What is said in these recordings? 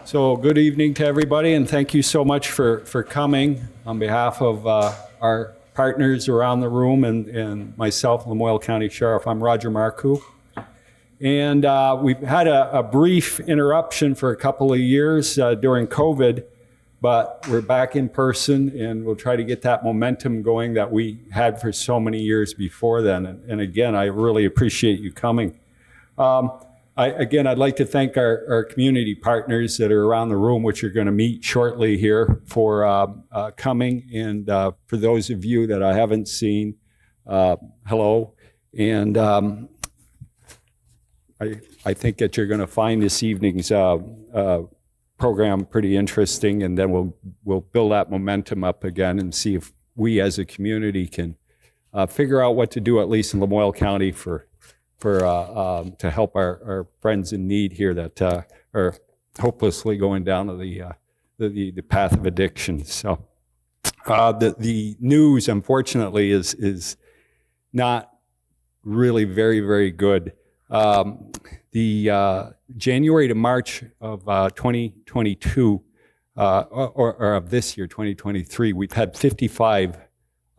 So good evening to everybody, and thank you so much for coming. On behalf of our partners around the room and myself, Lamoille County Sheriff, I'm Roger Marcoux. And we've had a brief interruption for a couple of years during COVID, but we're back in person, and we'll try to get that momentum going that we had for so many years before then. And again, I really appreciate you coming. I'd like to thank our community partners that are around the room, which you're going to meet shortly here, for coming. And for those of you that I haven't seen, hello. And I think that you're going to find this evening's program pretty interesting, and then we'll build that momentum up again and see if we as a community can figure out what to do, at least in Lamoille County, to help our friends in need here that are hopelessly going down to the path of addiction. So the news, unfortunately, is not really very, very good. The January to March of 2022, or of this year, 2023, we've had 55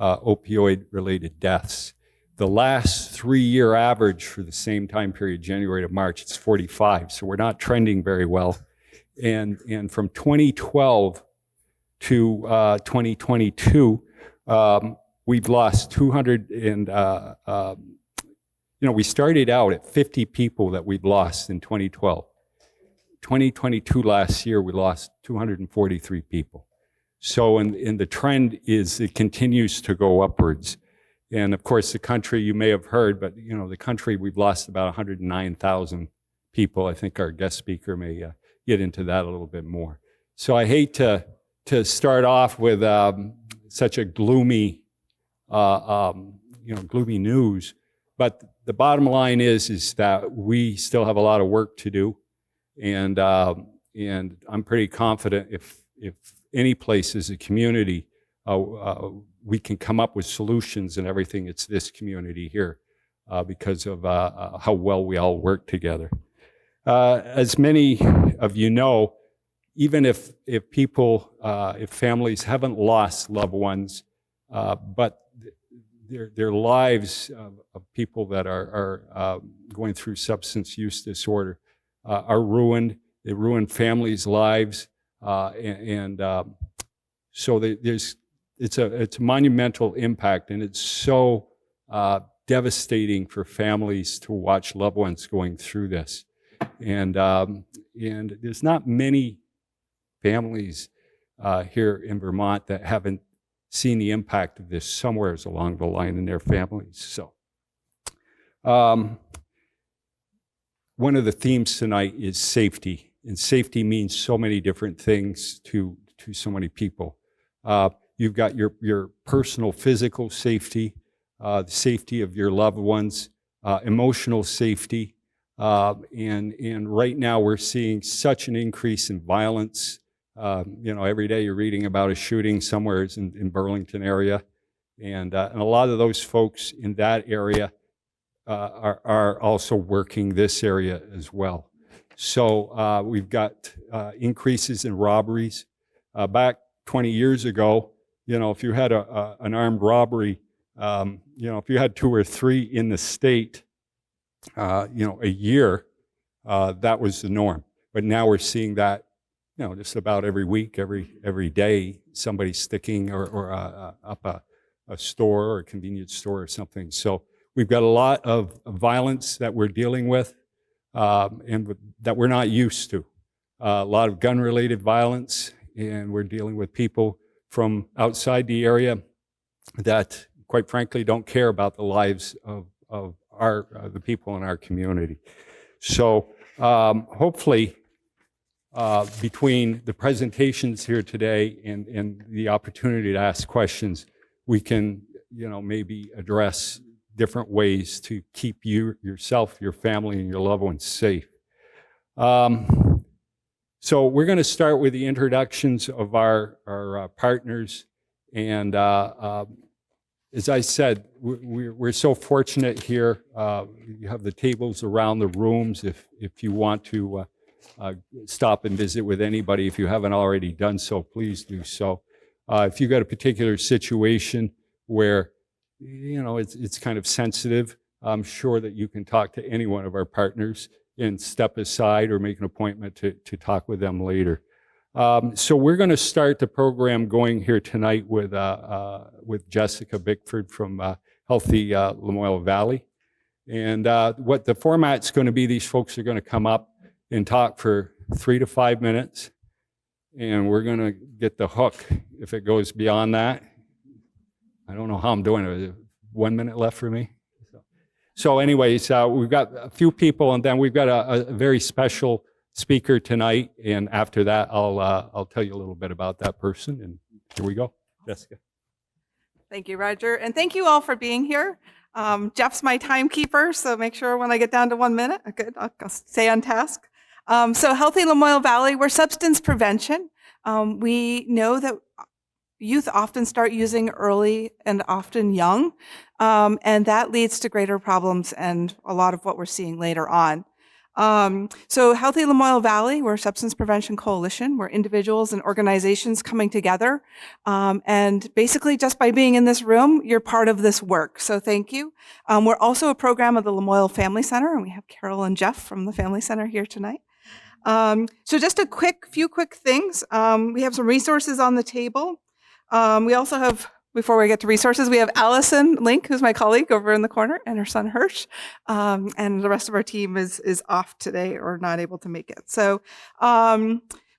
opioid-related deaths. The last 3-year average for the same time period, January to March, it's 45. So we're not trending very well. And from 2012 to 2022, we've lost 200 and, we started out at 50 people that we've lost in 2012. 2022 last year, we lost 243 people. So, and the trend is it continues to go upwards. And of course, the country, you may have heard, but the country, we've lost about 109,000 people. I think our guest speaker may get into that a little bit more. So I hate to start off with such a gloomy, gloomy news. But the bottom line is that we still have a lot of work to do, and I'm pretty confident if any place is a community, we can come up with solutions and everything. It's this community here because of how well we all work together. As many of you know, even if people, if families haven't lost loved ones, but their lives of people that are going through substance use disorder are ruined. They ruin families' lives, so it's a monumental impact, and it's so devastating for families to watch loved ones going through this. And there's not many families here in Vermont that haven't seen the impact of this somewhere along the line in their families. So one of the themes tonight is safety, and safety means so many different things to so many people. You've got your personal physical safety, the safety of your loved ones, emotional safety, and right now we're seeing such an increase in violence. Every day you're reading about a shooting somewhere in Burlington area, and a lot of those folks in that area are also working this area as well. So we've got increases in robberies. Back 20 years ago, if you had an armed robbery, if you had 2 or 3 in the state, a year, that was the norm. But now we're seeing that, just about every week, every day, somebody's sticking or up a store or a convenience store or something. So we've got a lot of violence that we're dealing with, and that we're not used to. A lot of gun-related violence, and we're dealing with people from outside the area that, quite frankly, don't care about the lives of the people in our community. So hopefully, between the presentations here today and the opportunity to ask questions, we can, maybe address different ways to keep yourself, your family, and your loved ones safe. So we're going to start with the introductions of our partners, and as I said, we're so fortunate here. You have the tables around the rooms if you want to stop and visit with anybody. If you haven't already done so, please do so. If you've got a particular situation where, you know, it's kind of sensitive, I'm sure that you can talk to any one of our partners and step aside or make an appointment to talk with them later. So we're going to start the program going here tonight with Jessica Bickford from Healthy Lamoille Valley. And what the format's going to be, these folks are going to come up and talk for 3 to 5 minutes. And we're going to get the hook if it goes beyond that. I don't know how I'm doing it. 1 minute left for me. So anyways, we've got a few people, and then we've got a very special speaker tonight. And after that, I'll tell you a little bit about that person. And here we go, Jessica. Thank you, Roger. And thank you all for being here. Jeff's my timekeeper, so make sure when I get down to 1 minute, good, I'll stay on task. So Healthy Lamoille Valley, we're substance prevention. We know that youth often start using early and often young, and that leads to greater problems and a lot of what we're seeing later on. So Healthy Lamoille Valley, we're a substance prevention coalition. We're individuals and organizations coming together. And basically just by being in this room, you're part of this work. So thank you. We're also a program of the Lamoille Family Center, and we have Carol and Jeff from the Family Center here tonight. So just a few quick things. We have some resources on the table. We also have, before we get to resources, we have Allison Link, who's my colleague over in the corner, and her son Hirsch. And the rest of our team is off today or not able to make it. So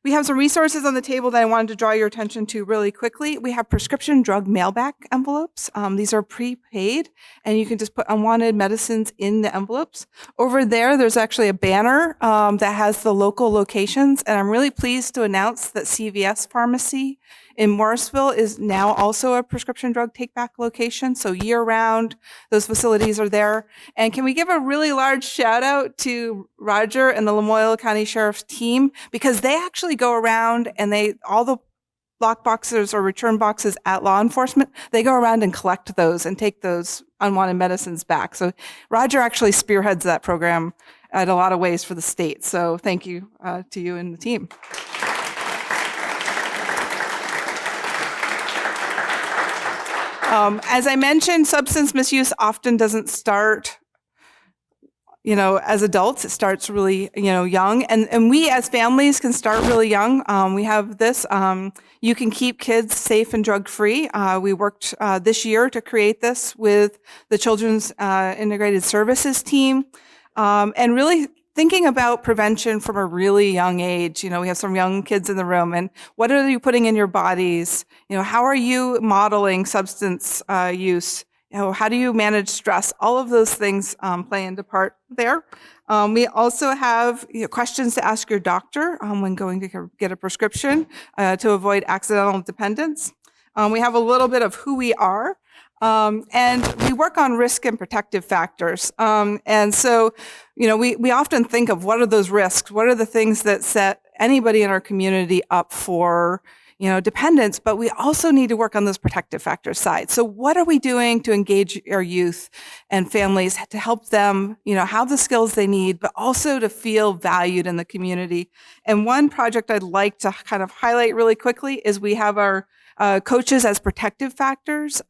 we have some resources on the table that I wanted to draw your attention to really quickly. We have prescription drug mailback envelopes. These are prepaid, and you can just put unwanted medicines in the envelopes. Over there, there's actually a banner that has the local locations, and I'm really pleased to announce that CVS Pharmacy in Morrisville is now also a prescription drug take-back location, so year-round, those facilities are there. And can we give a really large shout-out to Roger and the Lamoille County Sheriff's team, because they actually go around and all the lock boxes or return boxes at law enforcement, they go around and collect those and take those unwanted medicines back. So Roger actually spearheads that program in a lot of ways for the state. So thank you to you and the team. As I mentioned, substance misuse often doesn't start, as adults. It starts really, young. And we as families can start really young. We have this, you can keep kids safe and drug-free. We worked this year to create this with the Children's Integrated Services team. And really thinking about prevention from a really young age. We have some young kids in the room, and what are you putting in your bodies? How are you modeling substance use? How do you manage stress? All of those things play into part there. We also have questions to ask your doctor when going to get a prescription to avoid accidental dependence. We have a little bit of who we are. And we work on risk and protective factors. And so, we often think of what are those risks? What are the things that set anybody in our community up for, dependence? But we also need to work on those protective factors side. So what are we doing to engage our youth and families to help them, have the skills they need, but also to feel valued in the community? And one project I'd like to kind of highlight really quickly is we have our Coaches as Protective Factors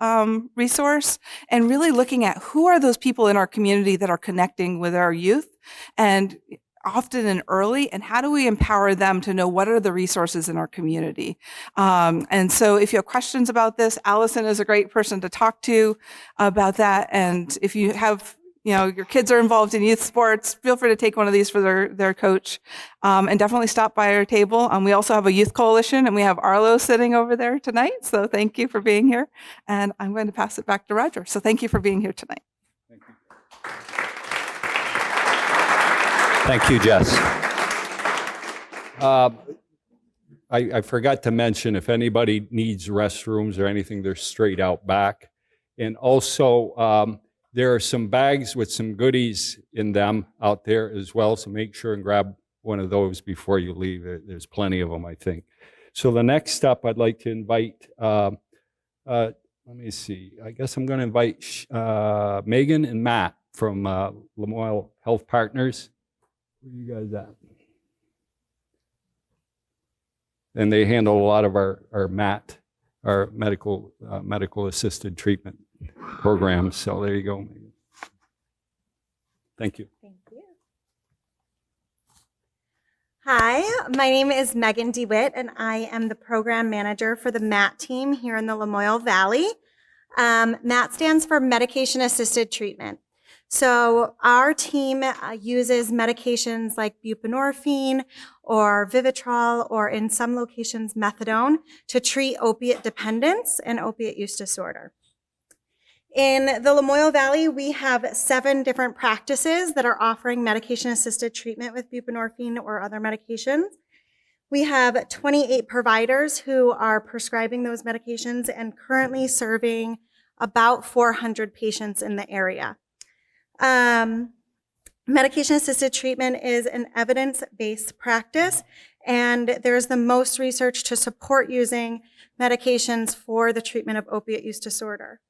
resource, and really looking at who are those people in our community that are connecting with our youth, and often and early, and how do we empower them to know what are the resources in our community? And so if you have questions about this, Allison is a great person to talk to about that. And if you have your kids are involved in youth sports, feel free to take one of these for their coach, and definitely stop by our table. We also have a youth coalition, and we have Arlo sitting over there tonight. So thank you for being here. And I'm going to pass it back to Roger. So thank you for being here tonight. Thank you. Thank you, Jess. I forgot to mention, if anybody needs restrooms or anything, they're straight out back. And also, there are some bags with some goodies in them out there as well, so make sure and grab one of those before you leave. There's plenty of them, I think. So the next step, I'd like to invite, let me see, I guess I'm going to invite Meagan and Matt from Lamoille Health Partners. Where are you guys at? and they handle a lot of our MAT, our medical assisted treatment programs. So there you go, Meagan. Thank you. Thank you. Hi, my name is Meagan DeWitt, and I am the program manager for the MAT team here in the Lamoille Valley. MAT stands for Medication Assisted Treatment. So our team uses medications like buprenorphine or Vivitrol, or in some locations methadone, to treat opiate dependence and opiate use disorder. In the Lamoille Valley, we have 7 different practices that are offering medication-assisted treatment with buprenorphine or other medications. We have 28 providers who are prescribing those medications and currently serving about 400 patients in the area. Medication-assisted treatment is an evidence-based practice, and there's the most research to support using medications for the treatment of opiate use disorder.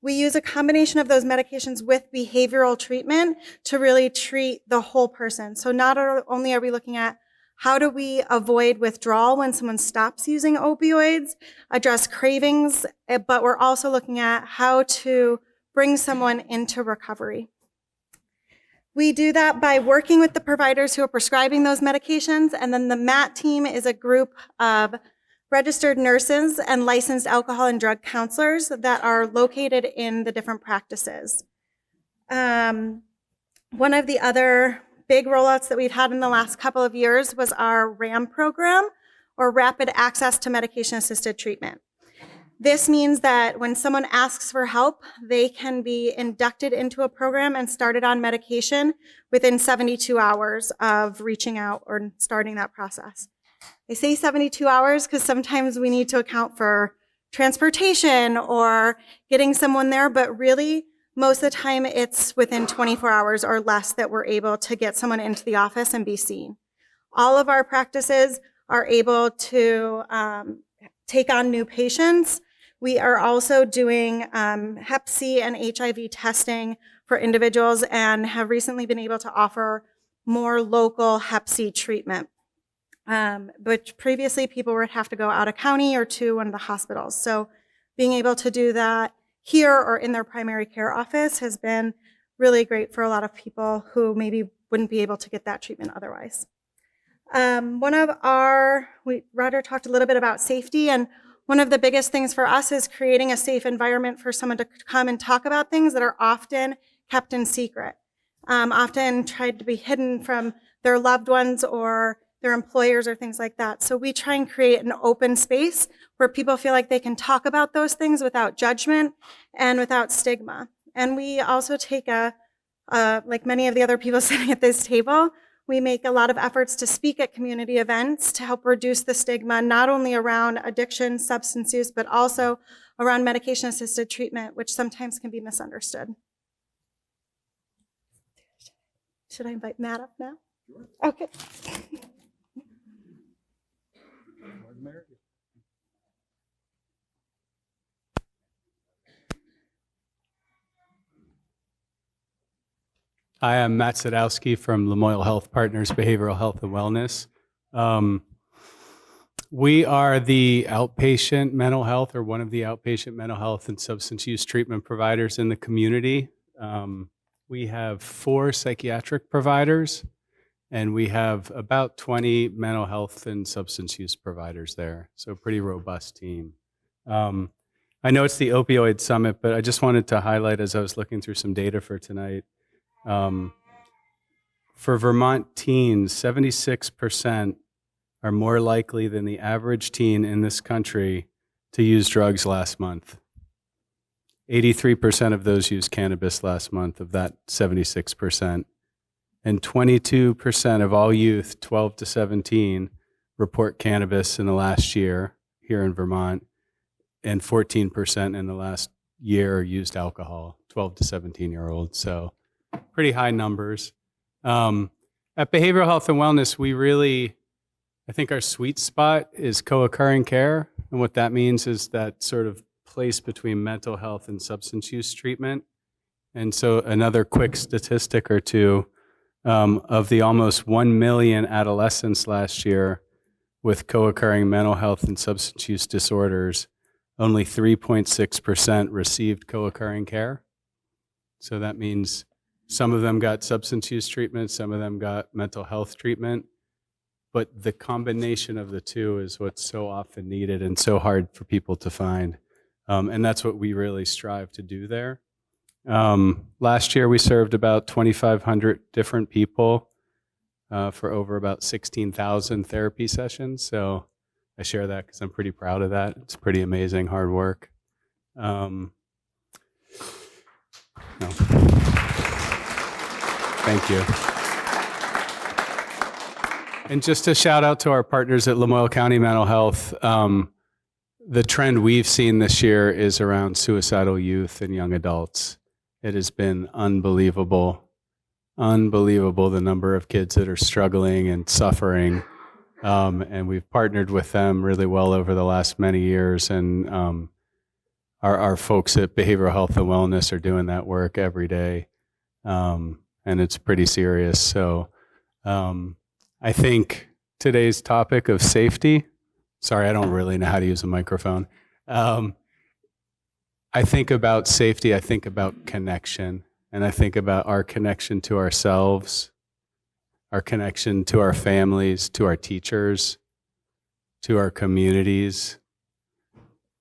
We use a combination of those medications with behavioral treatment to really treat the whole person. So not only are we looking at how do we avoid withdrawal when someone stops using opioids, address cravings, but we're also looking at how to bring someone into recovery. We do that by working with the providers who are prescribing those medications, and then the MAT team is a group of registered nurses and licensed alcohol and drug counselors that are located in the different practices. One of the other big rollouts that we've had in the last couple of years was our RAM program, or Rapid Access to Medication-Assisted Treatment. This means that when someone asks for help, they can be inducted into a program and started on medication within 72 hours of reaching out or starting that process. I say 72 hours because sometimes we need to account for transportation or getting someone there, but really most of the time it's within 24 hours or less that we're able to get someone into the office and be seen. All of our practices are able to take on new patients. We are also doing Hep C and HIV testing for individuals and have recently been able to offer more local Hep C treatment. But previously people would have to go out of county or to one of the hospitals. So being able to do that here or in their primary care office has been really great for a lot of people who maybe wouldn't be able to get that treatment otherwise. Roger talked a little bit about safety, and one of the biggest things for us is creating a safe environment for someone to come and talk about things that are often kept in secret, often tried to be hidden from their loved ones or their employers or things like that. So we try and create an open space where people feel like they can talk about those things without judgment and without stigma. And we also take like many of the other people sitting at this table, we make a lot of efforts to speak at community events to help reduce the stigma, not only around addiction, substance use, but also around medication-assisted treatment, which sometimes can be misunderstood. Should I invite Matt up now? Okay. Hi, I'm Matt Sadowsky from Lamoille Health Partners Behavioral Health and Wellness. We are the outpatient mental health, or one of the outpatient mental health and substance use treatment providers in the community. We have 4 psychiatric providers, and we have about 20 mental health and substance use providers there. So a pretty robust team. I know it's the Opioid Summit, but I just wanted to highlight, as I was looking through some data for tonight, for Vermont teens, 76% are more likely than the average teen in this country to use drugs last month. 83% of those used cannabis last month, of that 76%. And 22% of all youth 12 to 17 report cannabis in the last year here in Vermont, and 14% in the last year used alcohol, 12 to 17-year-olds. So pretty high numbers. At Behavioral Health and Wellness, I think our sweet spot is co-occurring care. And what that means is that sort of place between mental health and substance use treatment. And so another quick statistic or two, of the almost 1 million adolescents last year, with co-occurring mental health and substance use disorders, only 3.6% received co-occurring care. So that means some of them got substance use treatment, some of them got mental health treatment, but the combination of the two is what's so often needed and so hard for people to find. And that's what we really strive to do there. Last year, we served about 2,500 different people for over about 16,000 therapy sessions. So I share that because I'm pretty proud of that. It's pretty amazing hard work. No. Thank you. And just a shout out to our partners at Lamoille County Mental Health. The trend we've seen this year is around suicidal youth and young adults. It has been unbelievable the number of kids that are struggling and suffering. And we've partnered with them really well over the last many years. And our folks at Behavioral Health and Wellness are doing that work every day. And it's pretty serious. So I think today's topic of safety, sorry, I don't really know how to use a microphone. I think about safety, I think about connection, and I think about our connection to ourselves, our connection to our families, to our teachers, to our communities,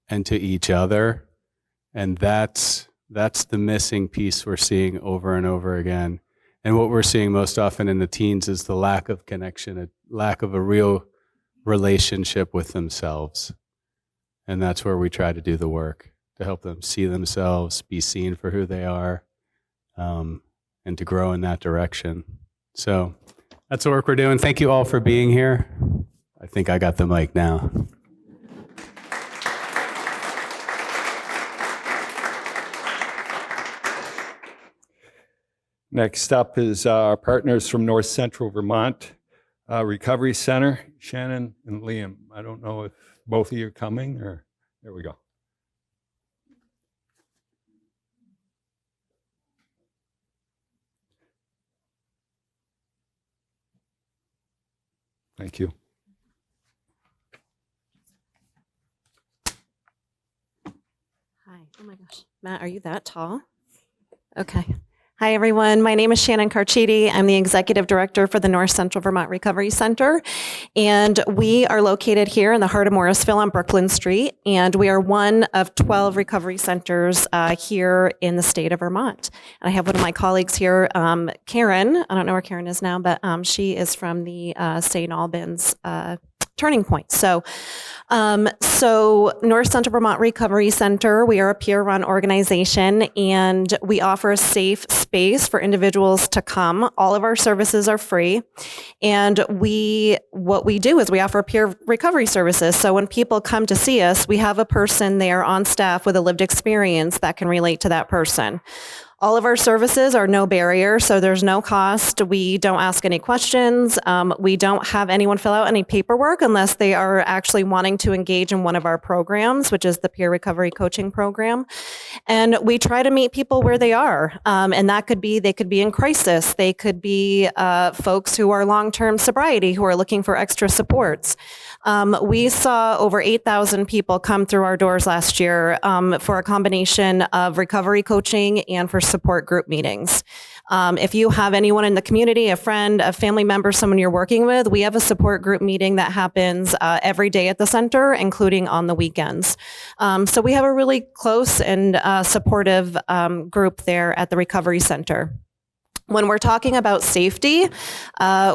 and to each other. And that's the missing piece we're seeing over and over again. And what we're seeing most often in the teens is the lack of connection, a lack of a real relationship with themselves. And that's where we try to do the work, to help them see themselves, be seen for who they are, and to grow in that direction. So that's the work we're doing. Thank you all for being here. I think I got the mic now. Next up is our partners from North Central Vermont Recovery Center, Shannon and Liam. I don't know if both of you are coming, or there we go. Thank you. Hi. Oh my gosh. Matt, are you that tall? Okay. Hi, everyone. My name is Shannon Carchidi. I'm the Executive Director for the North Central Vermont Recovery Center. And we are located here in the heart of Morrisville on Brooklyn Street. And we are one of 12 recovery centers here in the state of Vermont. And I have one of my colleagues here, Karen. I don't know where Karen is now, but she is from the St. Albans Turning Point. So North Central Vermont Recovery Center, we are a peer-run organization, and we offer a safe space for individuals to come. All of our services are free, and what we do is we offer peer recovery services. So when people come to see us, we have a person there on staff with a lived experience that can relate to that person. All of our services are no barrier, so there's no cost. We don't ask any questions. We don't have anyone fill out any paperwork unless they are actually wanting to engage in one of our programs, which is the peer recovery coaching program. And we try to meet people where they are. And that could be, they could be in crisis. They could be folks who are long-term sobriety who are looking for extra supports. We saw over 8,000 people come through our doors last year for a combination of recovery coaching and for support group meetings. If you have anyone in the community, a friend, a family member, someone you're working with, we have a support group meeting that happens every day at the center, including on the weekends. So we have a really close and supportive group there at the recovery center. When we're talking about safety,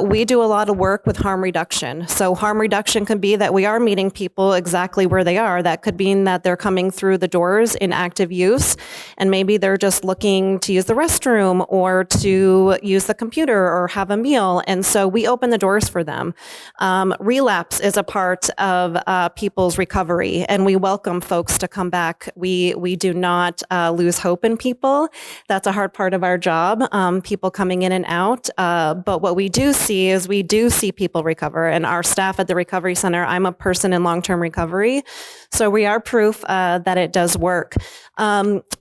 we do a lot of work with harm reduction. So harm reduction can be that we are meeting people exactly where they are. That could mean that they're coming through the doors in active use, and maybe they're just looking to use the restroom or to use the computer or have a meal. And so we open the doors for them. Relapse is a part of people's recovery, and we welcome folks to come back. We do not lose hope in people. That's a hard part of our job. People people coming in and out. But what we do see is we do see people recover, and our staff at the recovery center, I'm a person in long-term recovery. So we are proof that it does work.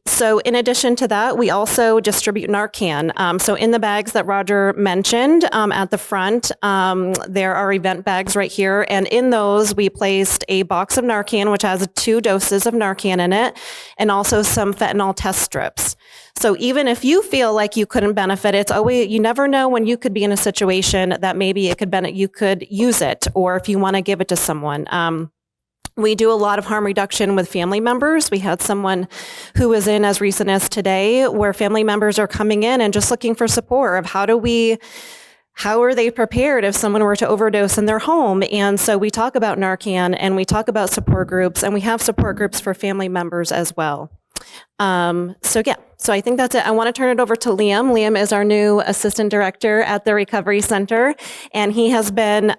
So in addition to that, we also distribute Narcan. So in the bags that Roger mentioned at the front, there are event bags right here. And in those, we placed a box of Narcan, which has 2 doses of Narcan in it, and also some fentanyl test strips. So even if you feel like you couldn't benefit, it's always, you never know when you could be in a situation that maybe it could benefit, you could use it, or if you want to give it to someone. We do a lot of harm reduction with family members. We had someone who was in as recent as today where family members are coming in and just looking for support of how are they prepared if someone were to overdose in their home? And so we talk about Narcan and we talk about support groups, and we have support groups for family members as well. So I think that's it. I want to turn it over to Liam. Liam is our new assistant director at the Recovery Center, and he has been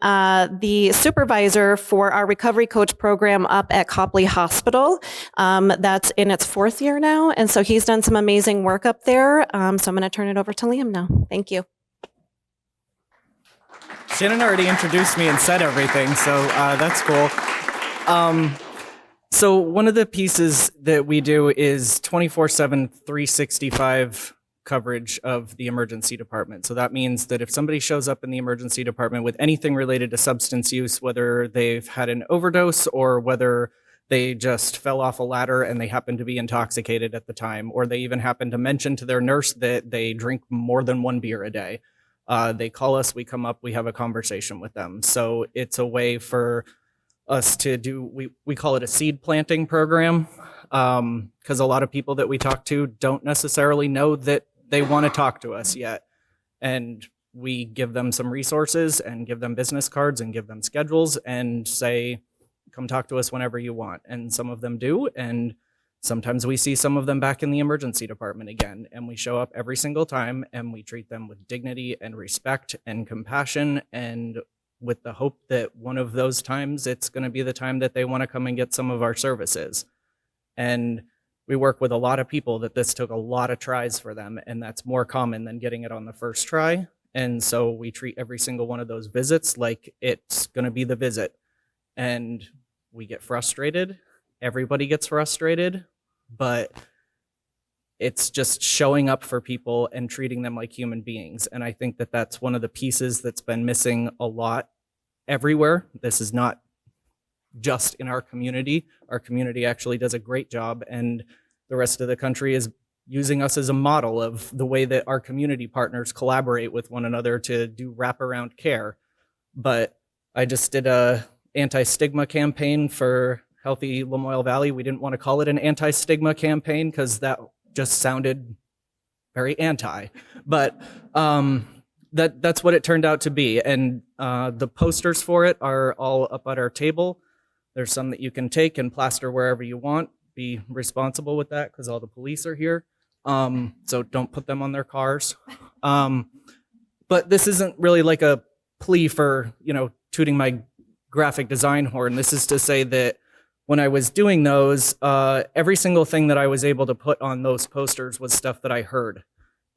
the supervisor for our recovery coach program up at Copley Hospital. That's in its 4th year now, and so he's done some amazing work up there. So I'm going to turn it over to Liam now. Thank you. Shannon already introduced me and said everything, so that's cool. So one of the pieces that we do is 24/7, 365 coverage of the emergency department. So that means that if somebody shows up in the emergency department with anything related to substance use, whether they've had an overdose or whether they just fell off a ladder and they happen to be intoxicated at the time, or they even happen to mention to their nurse that they drink more than 1 beer a day, they call us, we come up, we have a conversation with them. So it's a way for us to do, we call it a seed planting program, because a lot of people that we talk to don't necessarily know that they want to talk to us yet. And we give them some resources and give them business cards and give them schedules and say, come talk to us whenever you want. And some of them do. And sometimes we see some of them back in the emergency department again. And we show up every single time and we treat them with dignity and respect and compassion, and with the hope that one of those times it's going to be the time that they want to come and get some of our services. And we work with a lot of people that this took a lot of tries for them, and that's more common than getting it on the first try. And so we treat every single one of those visits like it's going to be the visit. And we get frustrated. Everybody gets frustrated, but it's just showing up for people and treating them like human beings. And I think that that's one of the pieces that's been missing a lot everywhere. This is not just in our community. Our community actually does a great job, and the rest of the country is using us as a model of the way that our community partners collaborate with one another to do wraparound care. But I just did a anti-stigma campaign for Healthy Lamoille Valley. We didn't want to call it an anti-stigma campaign because that just sounded very anti, but that's what it turned out to be. And the posters for it are all up at our table. There's some that you can take and plaster wherever you want. Be responsible with that because all the police are here. So don't put them on their cars. But this isn't really like a plea for, tooting my graphic design horn. This is to say that when I was doing those, every single thing that I was able to put on those posters was stuff that I heard.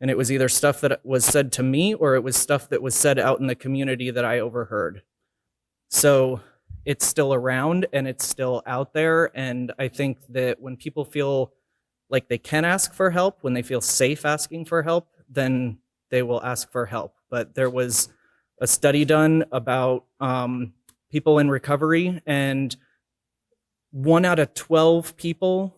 And it was either stuff that was said to me or it was stuff that was said out in the community that I overheard. So it's still around and it's still out there. And I think that when people feel like they can ask for help, when they feel safe asking for help, then they will ask for help. But there was a study done about people in recovery, and 1 out of 12 people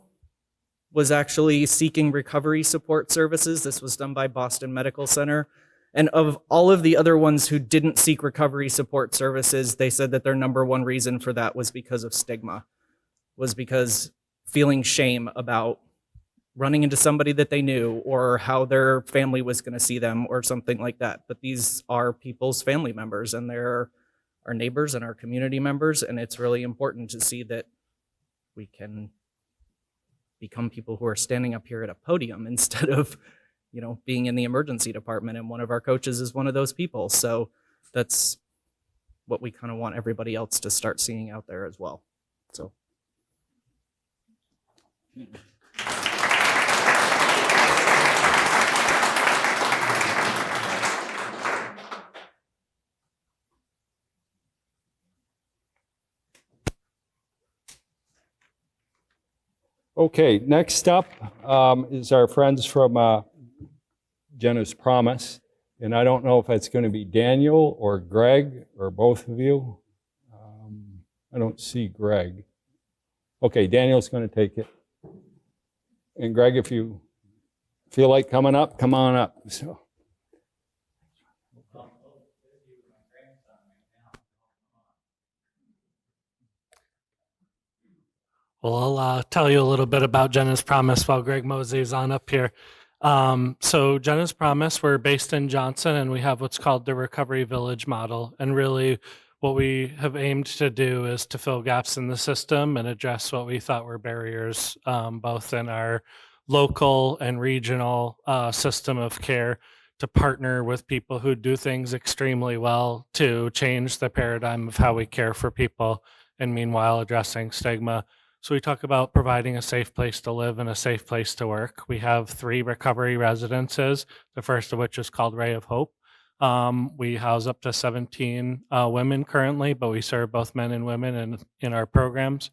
was actually seeking recovery support services. This was done by Boston Medical Center. And of all of the other ones who didn't seek recovery support services, they said that their number 1 reason for that was because of stigma, was because feeling shame about running into somebody that they knew or how their family was going to see them or something like that. But these are people's family members and they're our neighbors and our community members. And it's really important to see that we can become people who are standing up here at a podium instead of, being in the emergency department. And one of our coaches is one of those people. So that's what we kind of want everybody else to start seeing out there as well. So. Okay, next up is our friends from Jenna's Promise. And I don't know if it's going to be Daniel or Greg or both of you. I don't see Greg. Okay, Daniel's going to take it. And Greg, if you feel like coming up, come on up. So. Well, I'll tell you a little bit about Jenna's Promise while Greg Mosey is on up here. So Jenna's Promise, we're based in Johnson, and we have what's called the Recovery Village model. And really what we have aimed to do is to fill gaps in the system and address what we thought were barriers, both in our local and regional system of care, to partner with people who do things extremely well to change the paradigm of how we care for people, and meanwhile addressing stigma. So we talk about providing a safe place to live and a safe place to work. We have 3 recovery residences, the first of which is called Ray of Hope. We house up to 17 women currently, but we serve both men and women in our programs.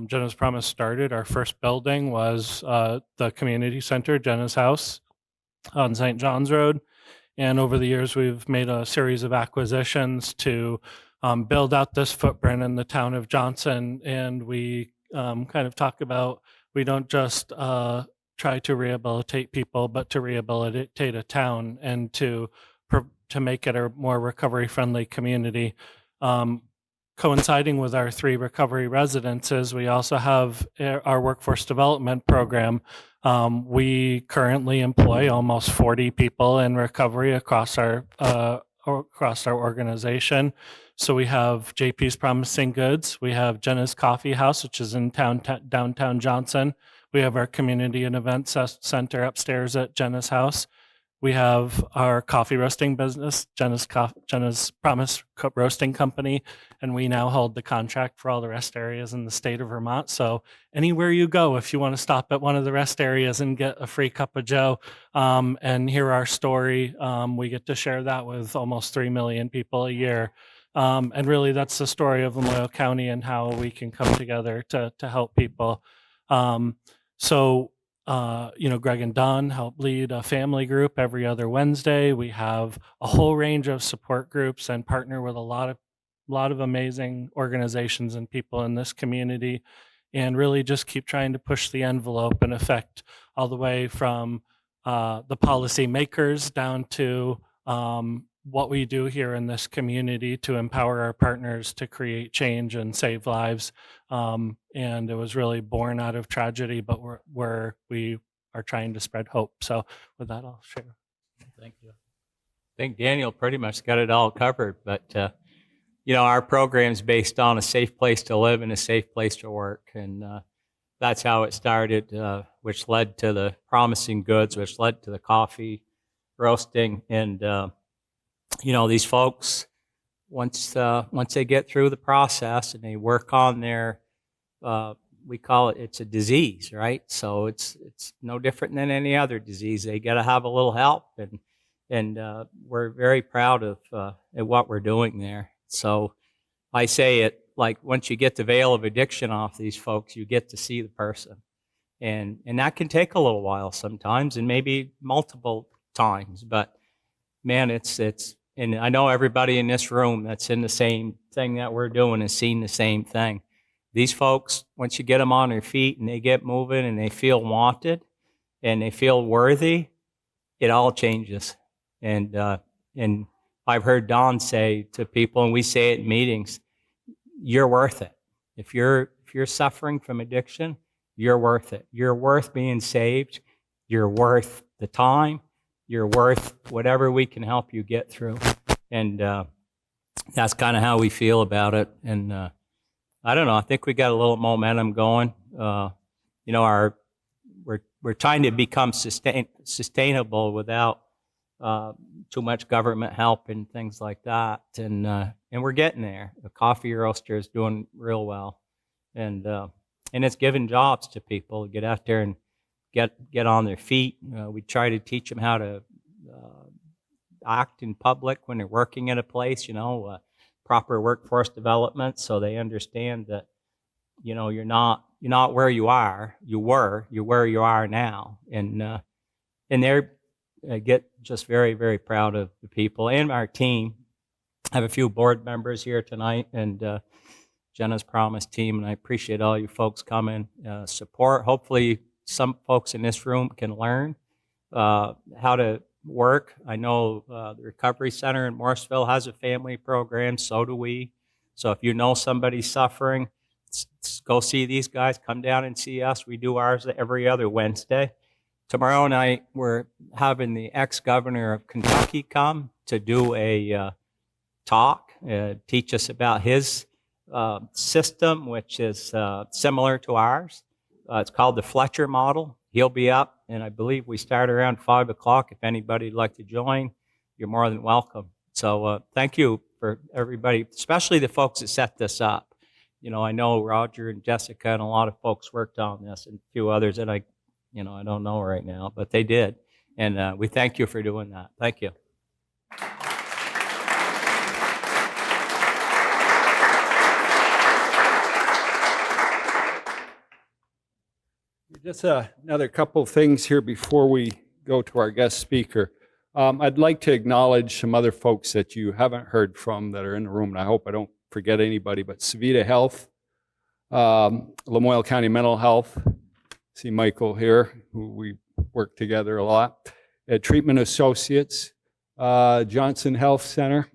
Jenna's Promise started, our first building was the community center, Jenna's House on St. John's Road. And over the years, we've made a series of acquisitions to build out this footprint in the town of Johnson. And we kind of talk about, we don't just try to rehabilitate people, but to rehabilitate a town and to make it a more recovery-friendly community. Coinciding with our 3 recovery residences, we also have our workforce development program. We currently employ almost 40 people in recovery across our organization. So we have JP's Promising Goods. We have Jenna's Coffee House, which is in downtown Johnson. We have our community and event center upstairs at Jenna's House. We have our coffee roasting business, Jenna's Promise Roasting Company, and we now hold the contract for all the rest areas in the state of Vermont. So anywhere you go, if you want to stop at one of the rest areas and get a free cup of joe and hear our story, we get to share that with almost 3 million people a year. And really, that's the story of Lamoille County and how we can come together to help people. Greg and Don help lead a family group every other Wednesday. We have a whole range of support groups and partner with a lot of amazing organizations and people in this community, and really just keep trying to push the envelope and affect all the way from the policy makers down to what we do here in this community to empower our partners to create change and save lives. And it was really born out of tragedy, but we are trying to spread hope. So with that, I'll share. Thank you. I think Daniel pretty much got it all covered, but our program's based on a safe place to live and a safe place to work. And that's how it started, which led to the Promising Goods, which led to the coffee roasting. And these folks, once they get through the process and they work on their, we call it's a disease, right? So it's no different than any other disease. They got to have a little help, and we're very proud of at what we're doing there. So I say it like once you get the veil of addiction off these folks, you get to see the person, and that can take a little while sometimes, and maybe multiple times. But man, it's and I know everybody in this room that's in the same thing that we're doing has seen the same thing. These folks, once you get them on their feet and they get moving and they feel wanted and they feel worthy, it all changes. And I've heard Don say to people, and we say it in meetings, you're worth it. If you're suffering from addiction, you're worth it. You're worth being saved. You're worth the time. You're worth whatever we can help you get through. And that's kind of how we feel about it. And I don't know, I think we got a little momentum going. We're trying to become sustainable without too much government help and things like that. And we're getting there. The coffee roaster is doing real well. And it's giving jobs to people to get out there and get on their feet. We try to teach them how to act in public when they're working at a place, proper workforce development, so they understand that, you're not you're not where you are. You're where you are now, and they're I get just very, very proud of the people and our team. I have a few board members here tonight, and Jenna's Promise team, and I appreciate all you folks coming, support. Hopefully, some folks in this room can learn how to work. I know the Recovery Center in Morrisville has a family program, so do we. So if you know somebody suffering, go see these guys, come down and see us. We do ours every other Wednesday. Tomorrow night, we're having the ex-governor of Kentucky come to do a talk, teach us about his system, which is similar to ours. It's called the Fletcher model. He'll be up, and I believe we start around 5 o'clock. If anybody'd like to join, you're more than welcome. So thank you for everybody, especially the folks that set this up. You know, I know Roger and Jessica and a lot of folks worked on this, and a few others that I don't know right now, but they did. And we thank you for doing that. Thank you. Just another couple of things here before we go to our guest speaker. I'd like to acknowledge some other folks that you haven't heard from that are in the room, and I hope I don't forget anybody, but Savita Health, Lamoille County Mental Health, see Michael here, who we work together a lot, at Treatment Associates, Johnson Health Center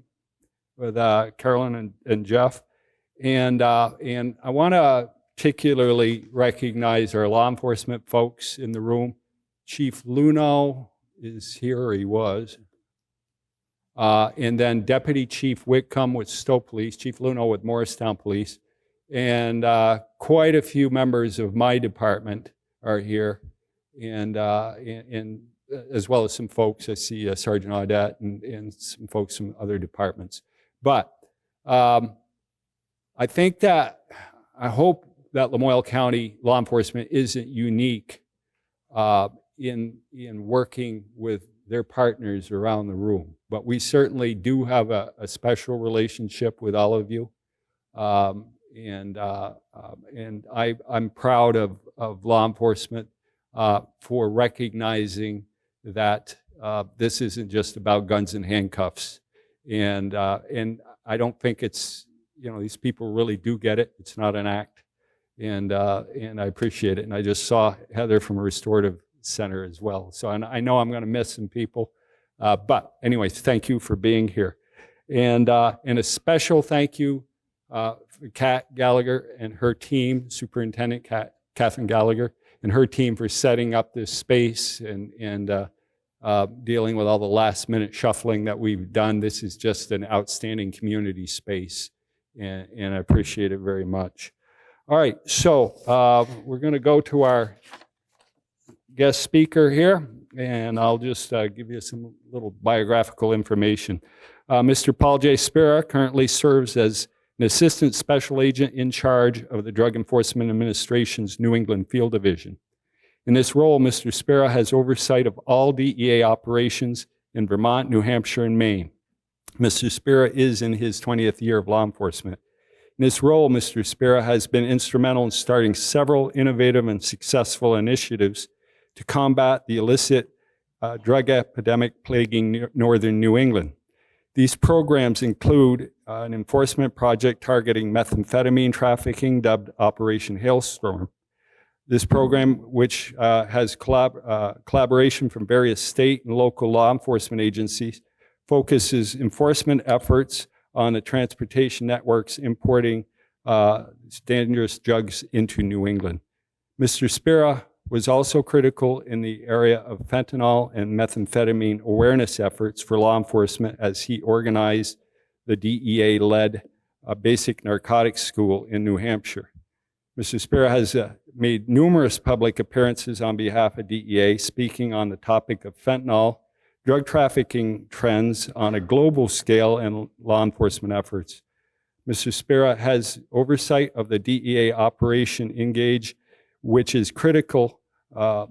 with Carolyn and Jeff, and I want to particularly recognize our law enforcement folks in the room. Chief Luno is here, or he was, and then Deputy Chief Whitcomb with Stowe Police, Chief Luno with Morristown Police, and quite a few members of my department are here, and as well as some folks. I see Sergeant Audette and some folks from other departments. But I hope that Lamoille County law enforcement isn't unique in working with their partners around the room. But we certainly do have a special relationship with all of you. And I'm proud of law enforcement for recognizing that this isn't just about guns and handcuffs. And I don't think it's, these people really do get it. It's not an act. And I appreciate it. And I just saw Heather from a restorative center as well. So I know I'm going to miss some people. But anyways, thank you for being here. And a special thank you Kat Gallagher and her team, Superintendent Catherine Gallagher, and her team for setting up this space and dealing with all the last minute shuffling that we've done. This is just an outstanding community space, and I appreciate it very much. All right, so we're going to go to our guest speaker here, and I'll just give you some little biographical information. Mr. Paul J. Spera currently serves as an Assistant Special Agent in charge of the Drug Enforcement Administration's New England Field Division. In this role, Mr. Spera has oversight of all DEA operations in Vermont, New Hampshire, and Maine. Mr. Spera is in his 20th year of law enforcement. In this role, Mr. Spera has been instrumental in starting several innovative and successful initiatives to combat the illicit drug epidemic plaguing northern New England. These programs include an enforcement project targeting methamphetamine trafficking dubbed Operation Hailstorm. This program, which has collaboration from various state and local law enforcement agencies, focuses enforcement efforts on the transportation networks importing dangerous drugs into New England. Mr. Spera was also critical in the area of fentanyl and methamphetamine awareness efforts for law enforcement as he organized the DEA-led basic narcotics school in New Hampshire. Mr. Spera has made numerous public appearances on behalf of DEA, speaking on the topic of fentanyl, drug trafficking trends on a global scale, and law enforcement efforts. Mr. Spera has oversight of the DEA Operation Engage, which is critical to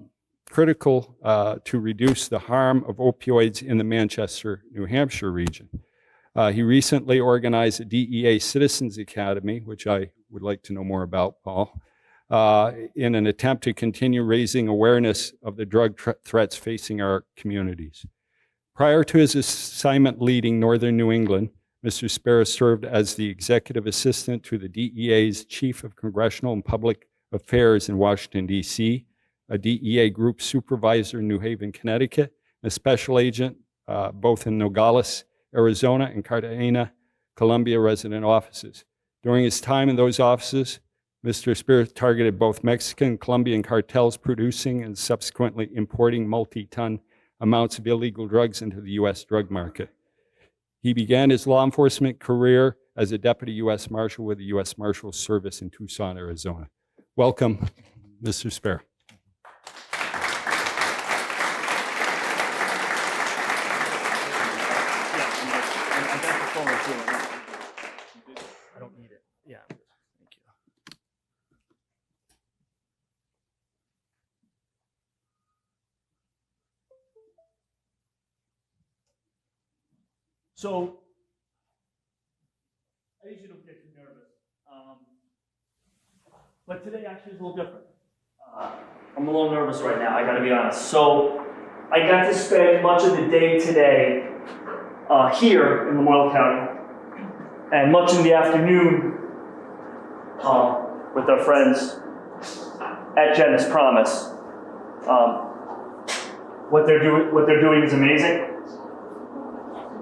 reduce the harm of opioids in the Manchester, New Hampshire region. He recently organized a DEA Citizens Academy, which I would like to know more about, Paul, in an attempt to continue raising awareness of the drug threats facing our communities. Prior to his assignment leading Northern New England, Mr. Spera served as the executive assistant to the DEA's Chief of Congressional and Public Affairs in Washington, D.C., a DEA group supervisor in New Haven, Connecticut, a special agent both in Nogales, Arizona, and Cartagena, Colombia resident offices. During his time in those offices, Mr. Spera targeted both Mexican and Colombian cartels producing and subsequently importing multi-ton amounts of illegal drugs into the U.S. drug market. He began his law enforcement career as a deputy U.S. Marshal with the U.S. Marshals Service in Tucson, Arizona. Welcome, Mr. Spera. I don't need it. Yeah. Thank you. So, I usually don't get too nervous, but today actually is a little different. I'm a little nervous right now, I gotta be honest. So, I got to spend much of the day today here in Lamoille County, and much in the afternoon with our friends at Jenna's Promise. What they're doing is amazing.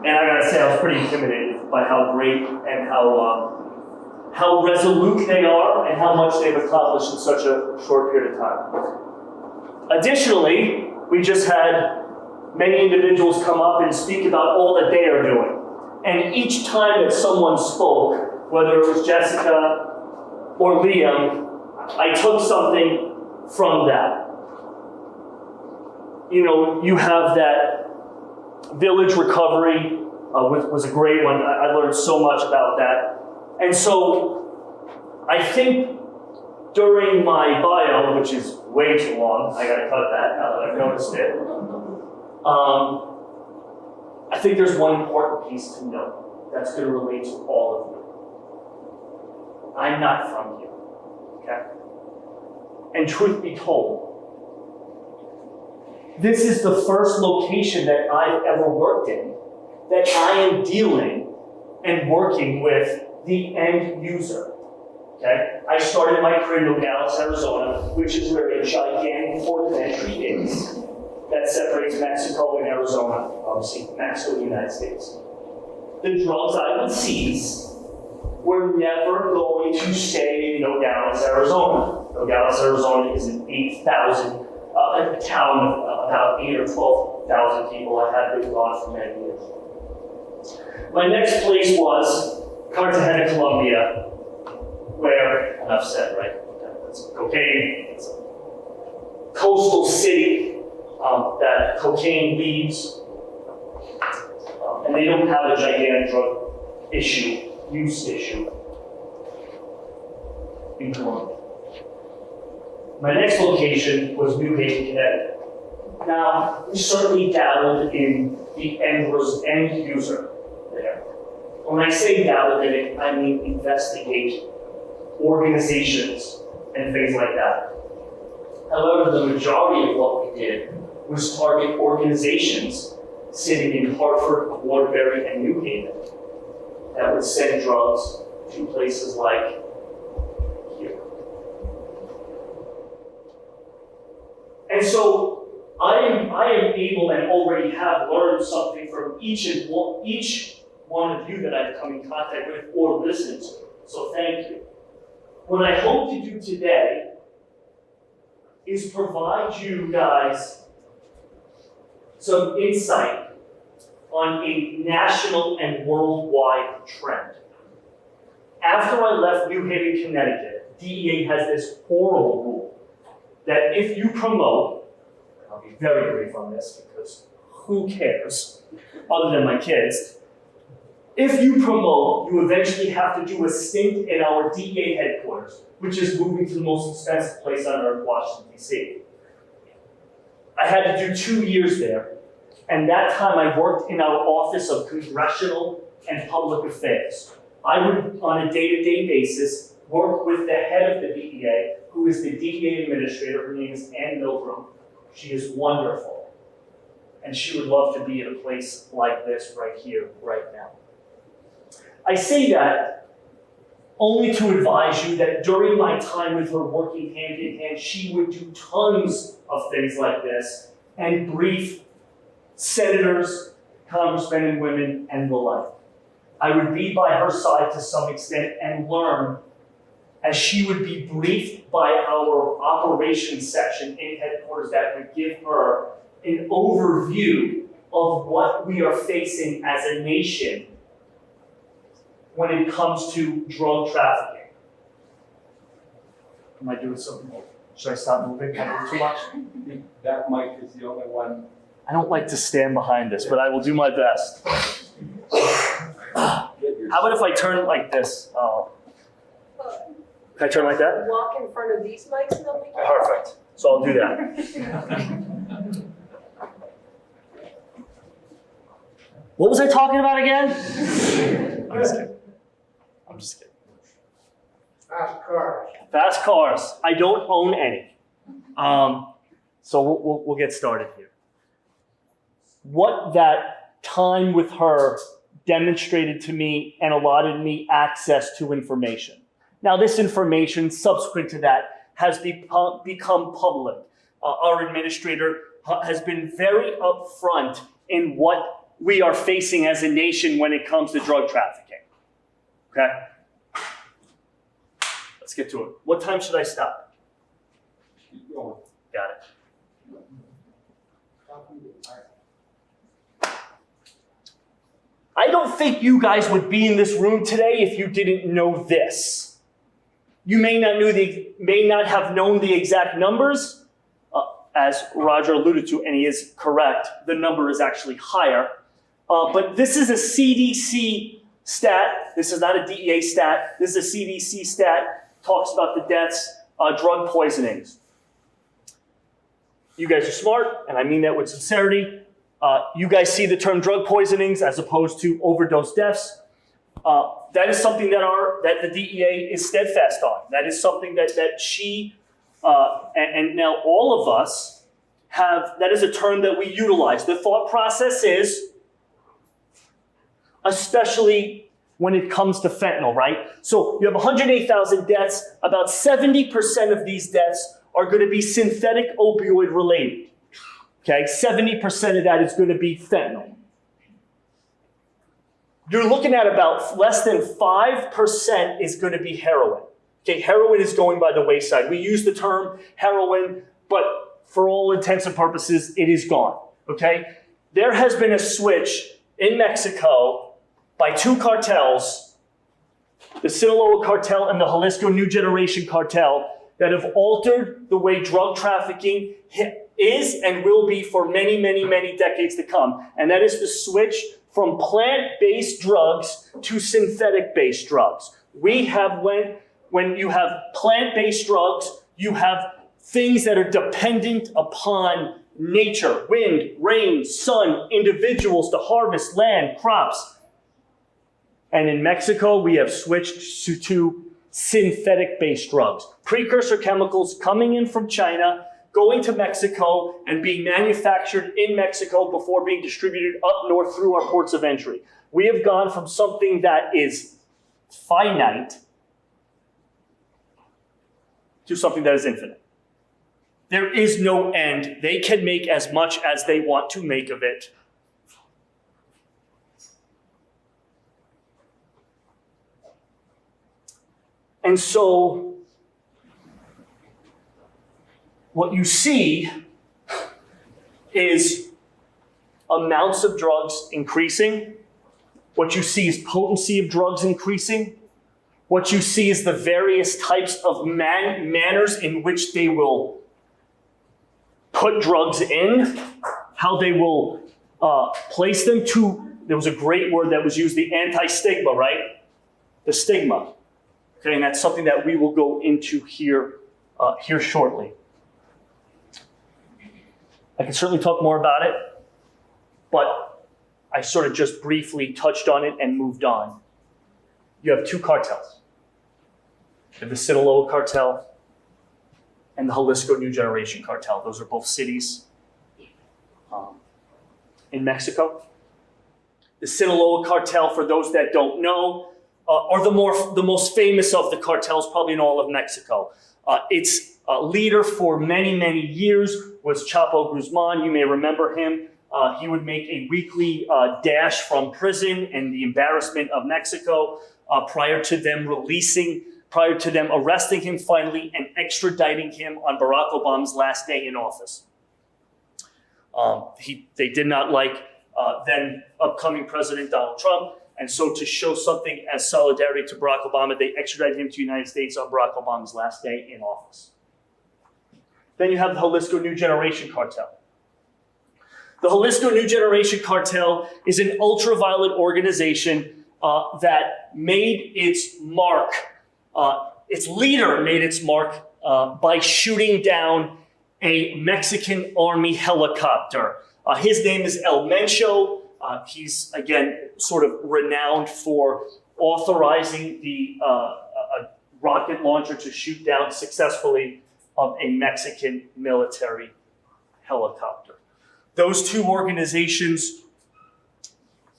And I gotta say, I was pretty intimidated by how great and how resolute they are and how much they've accomplished in such a short period of time. Additionally, we just had many individuals come up and speak about all that they are doing. And each time that someone spoke, whether it was Jessica or Liam, I took something from that. You know, you have that village recovery, was a great one. I learned so much about that. And so I think during my bio, which is way too long, I gotta cut that now that I've noticed it, I think there's one important piece to note that's gonna relate to all of you. I'm not from here, okay? And truth be told, this is the first location that I've ever worked in that I am dealing and working with the end user, okay? I started my career in Nogales, Arizona, which is where a gigantic port of entry is that separates Mexico and Arizona, obviously Mexico and the United States. The drugs I would seize were never going to stay in Nogales, Arizona. Nogales, Arizona is an 8,000 a town of about 8,000 or 12,000 people. I had been gone for many years. My next place was Cartagena, Colombia, where, enough said, right? That's cocaine. It's a coastal city that cocaine leads, and they don't have a gigantic drug use issue in Colombia. My next location was New Haven, Connecticut. Now, we certainly dabbled in the end user there. When I say dabbled in it, I mean investigate organizations and things like that. However, the majority of what we did was target organizations sitting in Hartford, Waterbury, and New Haven that would send drugs to places like here. And so I am able and already have learned something from each one of you that I've come in contact with or listened to. So thank you. What I hope to do today is provide you guys some insight on a national and worldwide trend. After I left New Haven, Connecticut, DEA has this horrible rule that if you promote, and I'll be very brief on this because who cares, other than my kids, if you promote, you eventually have to do a stint in our DEA headquarters, which is moving to the most expensive place on earth, Washington, D.C. I had to do 2 years there, and that time I worked in our Office of Congressional and Public Affairs. I would, on a day-to-day basis, work with the head of the DEA, who who is the DEA administrator. Her name is Ann Milgram. She is wonderful. And she would love to be in a place like this right here, right now. I say that only to advise you that during my time with her working hand in hand, she would do tons of things like this and brief senators, congressmen and women, and the like. I would be by her side to some extent and learn as she would be briefed by our operations section in headquarters that would give her an overview of what we are facing as a nation when it comes to drug trafficking. Am I doing something? Should I stop moving? Can I move too much? That mic is the only one. I don't like to stand behind this, but I will do my best. How about if I turn like this? Can I turn like that? Walk in front of these mics and they'll be Perfect. So I'll do that. What was I talking about again? I'm just kidding. Fast cars. Fast cars. I don't own any. So we'll get started here. What that time with her demonstrated to me and allotted me access to information. Now, this information subsequent to that has become public. Our administrator has been very upfront in what we are facing as a nation when it comes to drug trafficking. Okay? Let's get to it. What time should I stop? Keep going. Got it. I don't think you guys would be in this room today if you didn't know this. You may not have known the exact numbers, as Roger alluded to, and he is correct. The number is actually higher. But this is a CDC stat. This is not a DEA stat. This is a CDC stat. Talks about the deaths, drug poisonings. You guys are smart, and I mean that with sincerity. You guys see the term drug poisonings as opposed to overdose deaths. That is something that the DEA is steadfast on. That is something that she, and now all of us have, that is a term that we utilize. The thought process is, especially when it comes to fentanyl, right? So you have 108,000 deaths. About 70% of these deaths are going to be synthetic opioid related. Okay, 70% of that is going to be fentanyl. You're looking at about less than 5% is going to be heroin. Okay, heroin is going by the wayside. We use the term heroin, but for all intents and purposes, it is gone. Okay, there has been a switch in Mexico by two cartels, the Sinaloa cartel and the Jalisco New Generation cartel, that have altered the way drug trafficking is and will be for many, many, many decades to come. And that is the switch from plant-based drugs to synthetic-based drugs. When you have plant-based drugs, you have things that are dependent upon nature, wind, rain, sun, individuals to harvest land, crops. And in Mexico, we have switched to synthetic-based drugs. Precursor chemicals coming in from China, going to Mexico and being manufactured in Mexico before being distributed up north through our ports of entry. We have gone from something that is finite to something that is infinite. There is no end. They can make as much as they want to make of it. And so, what you see is amounts of drugs increasing. What you see is potency of drugs increasing. What you see is the various types of manners in which they will put drugs in, how they will place them to, there was a great word that was used, the anti-stigma, right? The stigma. Okay, and that's something that we will go into here shortly. I can certainly talk more about it, but I sort of just briefly touched on it and moved on. You have two cartels. You have the Sinaloa cartel and the Jalisco New Generation Cartel. Those are both cities in Mexico. The Sinaloa Cartel, for those that don't know, are the most famous of the cartels, probably in all of Mexico. Its leader for many, many years was Chapo Guzman. You may remember him. He would make a weekly dash from prison and the embarrassment of Mexico prior to them arresting him finally and extraditing him on Barack Obama's last day in office. They did not like then upcoming President Donald Trump, and so to show something as solidarity to Barack Obama, they extradited him to the United States on Barack Obama's last day in office. Then you have the Jalisco New Generation Cartel. The Jalisco New Generation Cartel is an ultraviolet organization that made its mark, its leader made its mark by shooting down a Mexican Army helicopter. His name is El Mencho. He's, again, sort of renowned for authorizing a rocket launcher to shoot down successfully a Mexican military helicopter. Those two organizations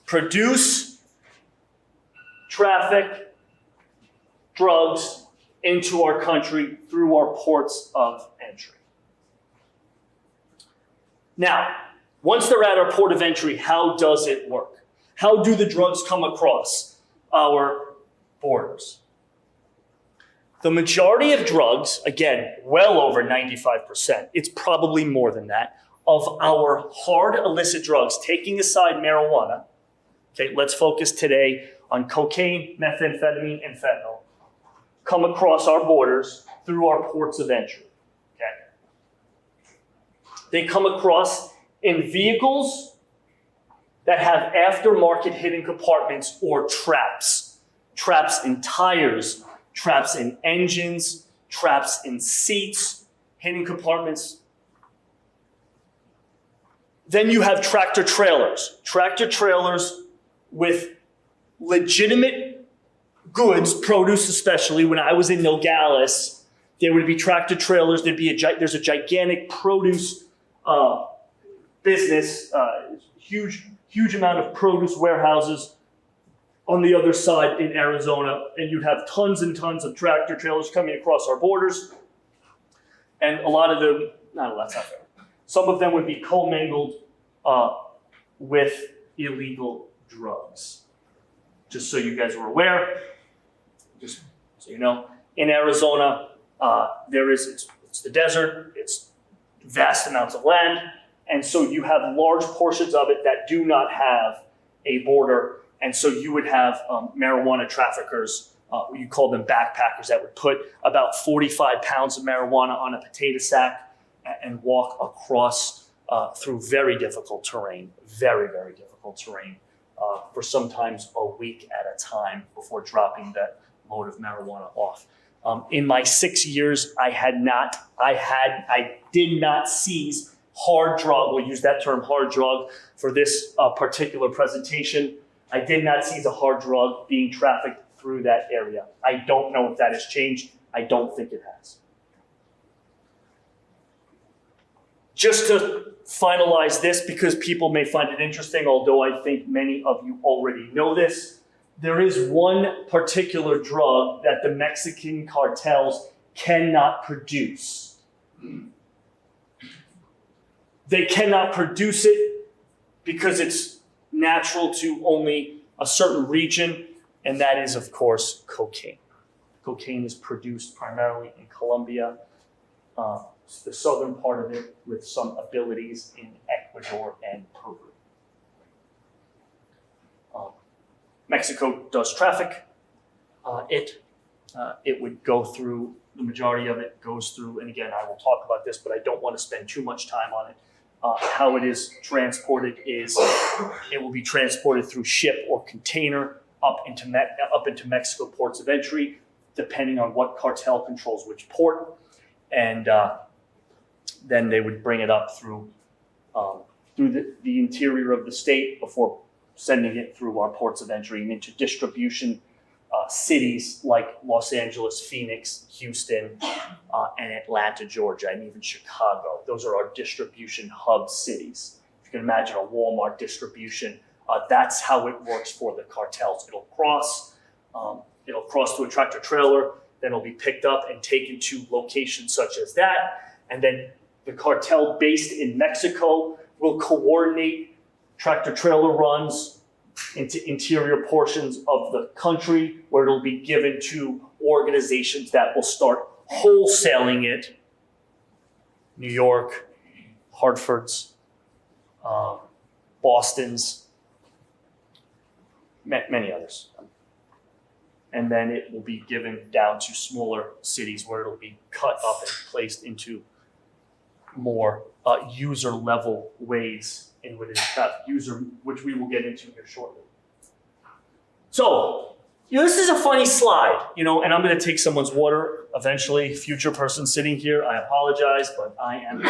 produce, traffic, drugs into our country through our ports of entry. Now, once they're at our port of entry, how does it work? How do the drugs come across our borders? The majority of drugs, again, well over 95%, it's probably more than that, of our hard illicit drugs, taking aside marijuana, okay, let's focus today on cocaine, methamphetamine, and fentanyl, come across our borders through our ports of entry, okay? They come across in vehicles that have aftermarket hidden compartments or traps. Traps in tires, traps in engines, traps in seats, hidden compartments. Then you have tractor trailers. Tractor trailers with legitimate goods, produce especially. When I was in Nogales, there would be tractor trailers. There's a gigantic produce business, huge amount of produce warehouses on the other side in Arizona, and you'd have tons and tons of tractor trailers coming across our borders. And a lot of them, that's not fair. Some of them would be commingled with illegal drugs. Just so you guys were aware, just so you know, in Arizona, it's the desert, it's vast amounts of land, and so you have large portions of it that do not have a border, and so you would have marijuana traffickers, you call them backpackers, that would put about 45 pounds of marijuana on a potato sack and walk across through very difficult terrain, very, very difficult terrain, for sometimes a week at a time before dropping that load of marijuana off. In my 6 years, I did not seize hard drug. We'll use that term, hard drug, for this particular presentation. I did not seize a hard drug being trafficked through that area. I don't know if that has changed. I don't think it has. Just to finalize this, because people may find it interesting, although I think many of you already know this, there is one particular drug that the Mexican cartels cannot produce. They cannot produce it because it's natural to only a certain region, and that is, of course, cocaine. Cocaine is produced primarily in Colombia, the southern part of it, with some abilities in Ecuador and Peru. Mexico does traffic it. It would go through, the majority of it goes through, and again, I will talk about this, but I don't want to spend too much time on it. How it is transported is, it will be transported through ship or container up into Mexico ports of entry, depending on what cartel controls which port, and then they would bring it up through the interior of the state before sending it through our ports of entry and into distribution cities like Los Angeles, Phoenix, Houston, and Atlanta, Georgia, and even Chicago. Those are our distribution hub cities. If you can imagine a Walmart distribution, that's how it works for the cartels. It'll cross to a tractor trailer, then it'll be picked up and taken to locations such as that, and then the cartel based in Mexico will coordinate tractor trailer runs into interior portions of the country where it'll be given to organizations that will start wholesaling it. New York, Hartford's, Boston's, many others. And then it will be given down to smaller cities where it'll be cut up and placed into more user level ways in which which we will get into here shortly. So, this is a funny slide, and I'm going to take someone's water eventually. Future person sitting here, I apologize, but I am.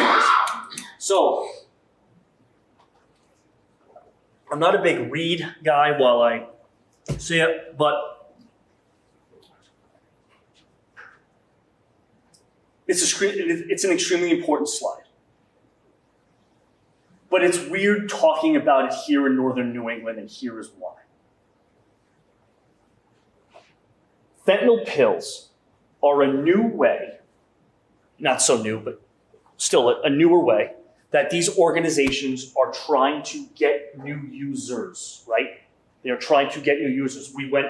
So, I'm not a big read guy while I see it, but it's an extremely important slide. But it's weird talking about it here in northern New England, and here is why. Fentanyl pills are a new way, not so new, but still a newer way, that these organizations are trying to get new users, right? They are trying to get new users. We went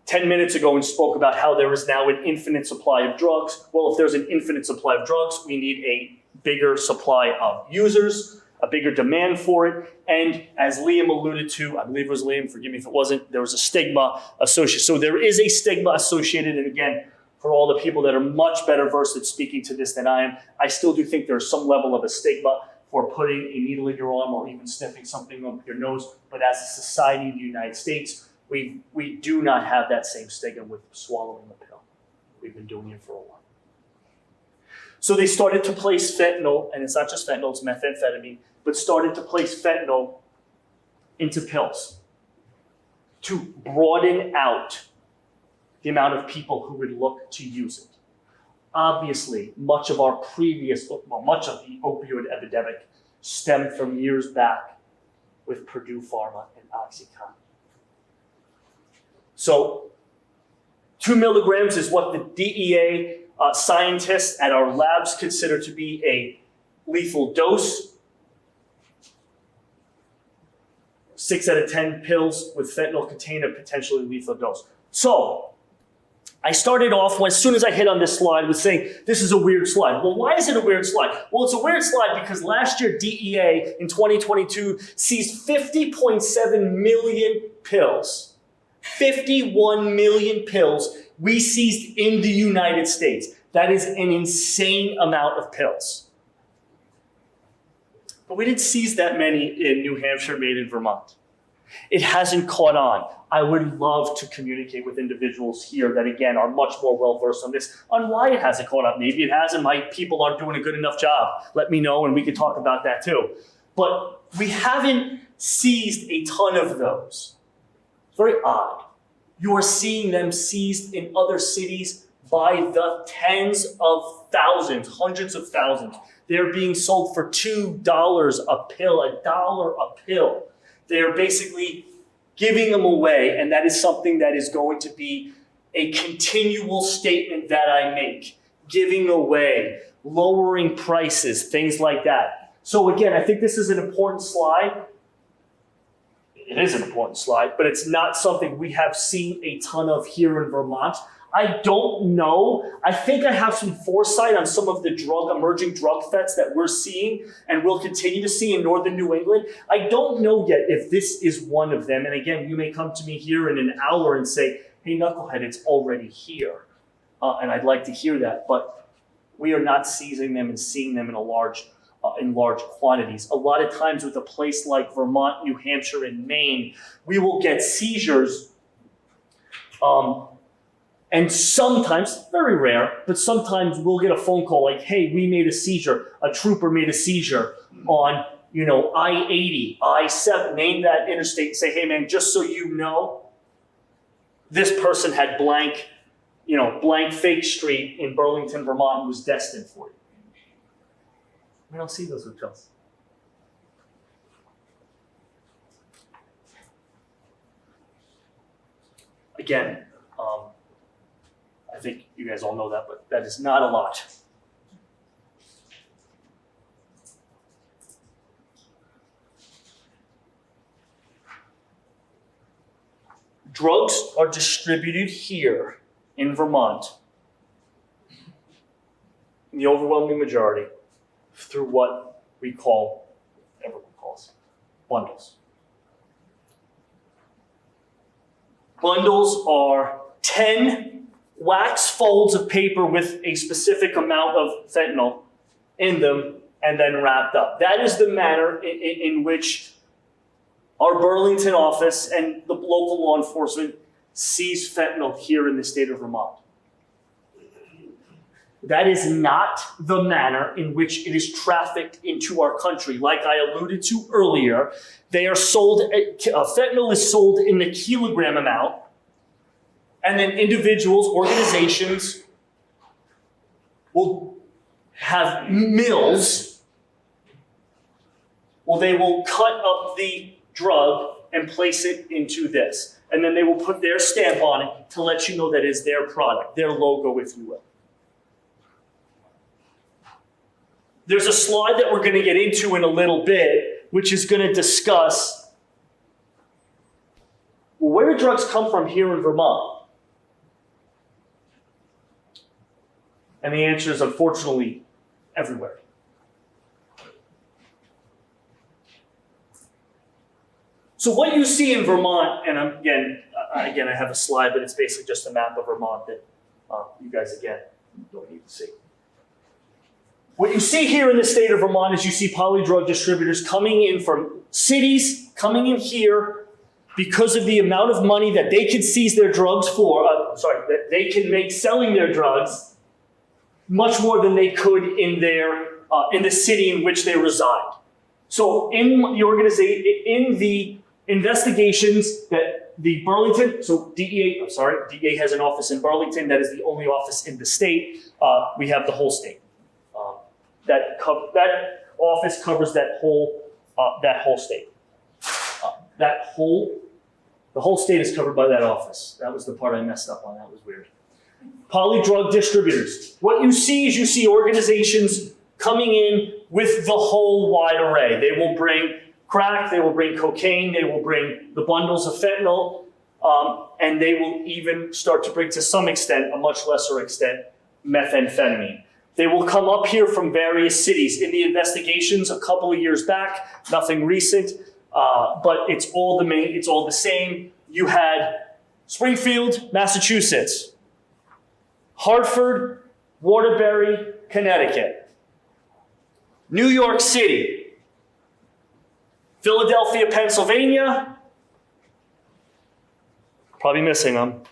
10 minutes ago and spoke about how there is now an infinite supply of drugs. Well, if there's an infinite supply of drugs, we need a bigger supply of users, a bigger demand for it. And as Liam alluded to, I believe it was Liam, forgive me if it wasn't, there was a stigma associated. So there is a stigma associated. And again, for all the people that are much better versed at speaking to this than I am, I still do think there's some level of a stigma for putting a needle in your arm or even sniffing something up your nose. But as a society in the United States, we do not have that same stigma with swallowing the pill. We've been doing it for a while. So they started to place fentanyl, and it's not just fentanyl, it's methamphetamine, but started to place fentanyl into pills to broaden out the amount of people who would look to use it. Obviously, much of the opioid epidemic stemmed from years back with Purdue Pharma and OxyContin. So 2 milligrams is what the DEA scientists at our labs consider to be a lethal dose. 6 out of 10 pills with fentanyl contain a potentially lethal dose. So I started off, as soon as I hit on this slide, with saying, this is a weird slide. Well, why is it a weird slide? Well, it's a weird slide because last year DEA in 2022 seized 50.7 million pills. 51 million pills we seized in the United States. That is an insane amount of pills. But we didn't seize that many in New Hampshire, Maine, and Vermont. It hasn't caught on. I would love to communicate with individuals here that, again, are much more well-versed on this, on why it hasn't caught on. Maybe it hasn't. My people aren't doing a good enough job. Let me know, and we can talk about that too. But we haven't seized a ton of those. It's very odd. You are seeing them seized in other cities by the tens of thousands, hundreds of thousands. They're being sold for $2 a pill, $1 a pill. They're basically giving them away, and that is something that is going to be a continual statement that I make. Giving away, lowering prices, things like that. So again, I think this is an important slide. It is an important slide, but it's not something we have seen a ton of here in Vermont. I don't know. I think I have some foresight on some of the emerging drug threats that we're seeing and will continue to see in northern New England. I don't know yet if this is one of them. And again, you may come to me here in an hour and say, hey, Knucklehead, it's already here. And I'd like to hear that. But we are not seizing them and seeing them in large quantities. A lot of times with a place like Vermont, New Hampshire, and Maine, we will get seizures. And sometimes, very rare, but sometimes we'll get a phone call like, hey, we made a seizure. A trooper made a seizure on, I-80, I-7, name that interstate and say, hey man, just so you know, this person had blank, blank fake street in Burlington, Vermont, and was destined for you. We don't see those hotels. Again, I think you guys all know that, but that is not a lot. Drugs are distributed here in Vermont, in the overwhelming majority, through what we call, everyone calls, bundles. Bundles are 10 wax folds of paper with a specific amount of fentanyl in them and then wrapped up. That is the manner in which our Burlington office and the local law enforcement sees fentanyl here in the state of Vermont. That is not the manner in which it is trafficked into our country. Like I alluded to earlier, they are sold, fentanyl is sold in the kilogram amount, and then individuals, organizations will have mills, they will cut up the drug and place it into this. And then they will put their stamp on it to let you know that is their product, their logo, if you will. There's a slide that we're going to get into in a little bit, which is going to discuss, well, where do drugs come from here in Vermont? And the answer is, unfortunately, everywhere. So what you see in Vermont, and again, I have a slide, but it's basically just a map of Vermont that you guys, again, don't need to see. What you see here in the state of Vermont is you see polydrug distributors coming in from cities, coming in here because of the amount of money that they can seize their drugs for, that they can make selling their drugs much more than they could in the city in which they reside. So in the investigations that the Burlington, DEA has an office in Burlington. That is the only office in the state. We have the whole state. That office covers that whole state. The whole state is covered by that office. That was the part I messed up on. That was weird. Polydrug distributors. What you see is organizations coming in with the whole wide array. They will bring crack, they will bring cocaine, they will bring the bundles of fentanyl, and they will even start to bring, to some extent, a much lesser extent, methamphetamine. They will come up here from various cities. In the investigations a couple of years back, nothing recent, but it's all the same. You had Springfield, Massachusetts, Hartford, Waterbury, Connecticut, New York City, Philadelphia, Pennsylvania, probably missing them.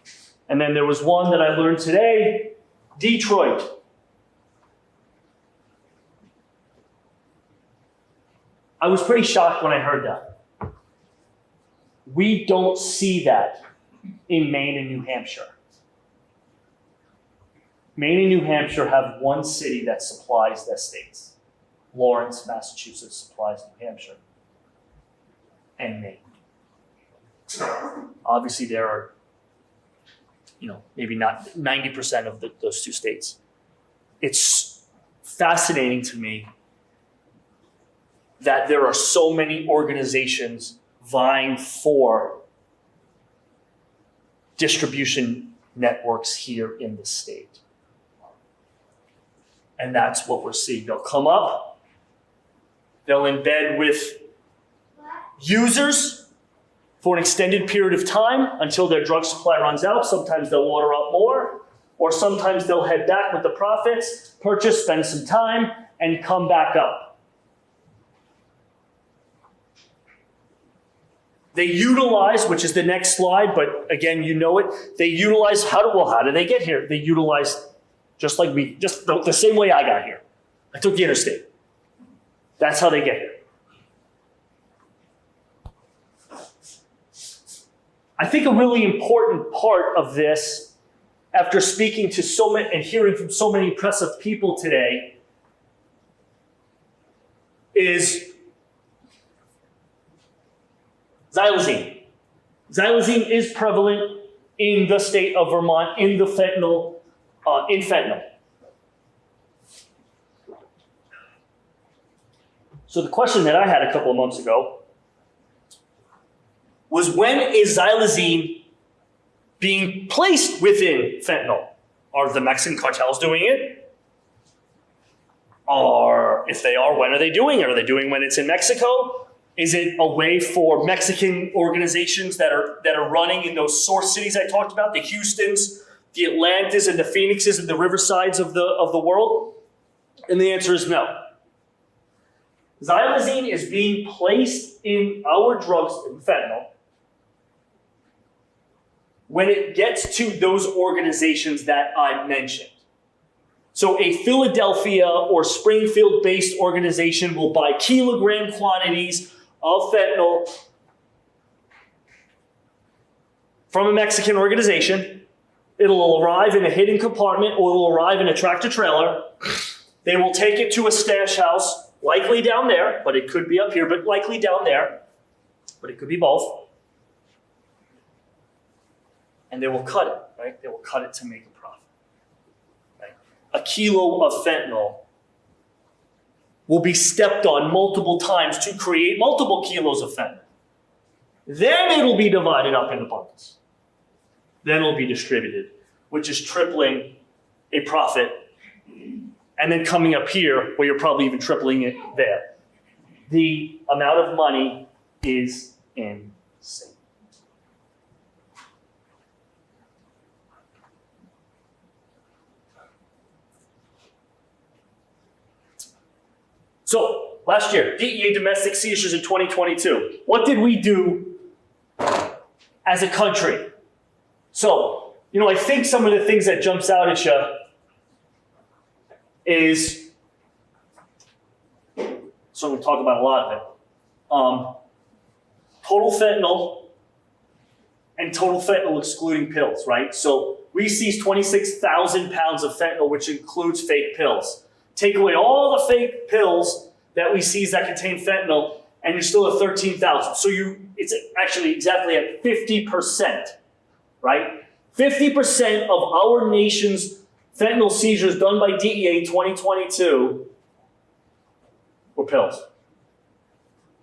And then there was one that I learned today, Detroit. I was pretty shocked when I heard that. We don't see that in Maine and New Hampshire. Maine and New Hampshire have one city that supplies their states. Lawrence, Massachusetts supplies New Hampshire and Maine. Obviously there are, maybe not 90% of those two states. It's fascinating to me that there are so many organizations vying for distribution networks here in the state. And that's what we're seeing. They'll come up, they'll embed with users for an extended period of time until their drug supply runs out. Sometimes they'll order up more, or sometimes they'll head back with the profits, purchase, spend some time, and come back up. They utilize, which is the next slide, but again, they utilize, how do they get here? They utilize, just the same way I got here. I took the interstate. That's how they get here. I think a really important part of this, after speaking to so many and hearing from so many impressive people today, is xylazine. Xylazine is prevalent in the state of Vermont in fentanyl. So the question that I had a couple of months ago was, when is xylazine being placed within fentanyl? Are the Mexican cartels doing it? Or if they are, when are they doing it? Are they doing when it's in Mexico? Is it a way for Mexican organizations that are running in those source cities I talked about, the Houstons, the Atlantas, and the Phoenixes, and the Riversides of the world? And the answer is no. Xylazine is being placed in our drugs, in fentanyl, when it gets to those organizations that I mentioned. So a Philadelphia or Springfield-based organization will buy kilogram quantities of fentanyl from a Mexican organization. It'll arrive in a hidden compartment, or it'll arrive in a tractor trailer. They will take it to a stash house, likely down there, but it could be up here, but likely down there, but it could be both. And they will cut it, right? They will cut it to make a profit. Right? A kilo of fentanyl will be stepped on multiple times to create multiple kilos of fentanyl. Then it'll be divided up into bundles. Then it'll be distributed, which is tripling a profit. And then coming up here, where you're probably even tripling it there. The amount of money is insane. So, last year, DEA domestic seizures in 2022. What did we do as a country? So, I think some of the things that jumps out at you is, so I'm going to talk about a lot of it. Total fentanyl and total fentanyl excluding pills, right? So we seized 26,000 pounds of fentanyl, which includes fake pills. Take away all the fake pills that we seize that contain fentanyl, and you're still at 13,000. So it's actually exactly at 50%, right? 50% of our nation's fentanyl seizures done by DEA in 2022 were pills.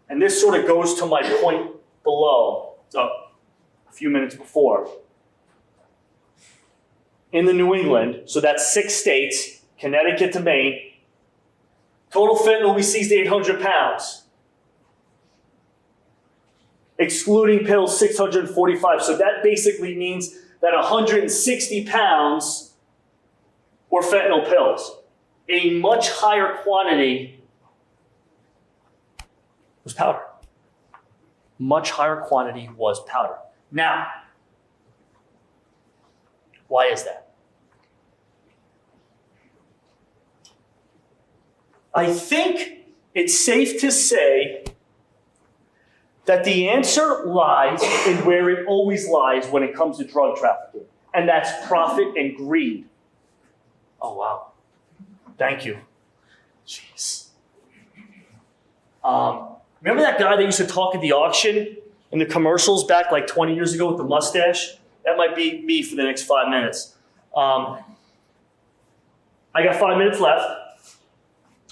And this sort of goes to my point below, a few minutes before. In the New England, so that's 6 states, Connecticut to Maine, total fentanyl we seized 800 pounds. Excluding pills, 645. So that basically means that 160 pounds were fentanyl pills. A much higher quantity was powder. Much higher quantity was powder. Now, why is that? I think it's safe to say that the answer lies in where it always lies when it comes to drug trafficking, and that's profit and greed. Oh, wow. Thank you. Jeez. Remember that guy that used to talk at the auction in the commercials back like 20 years ago with the mustache? That might be me for the next 5 minutes. I got 5 minutes left.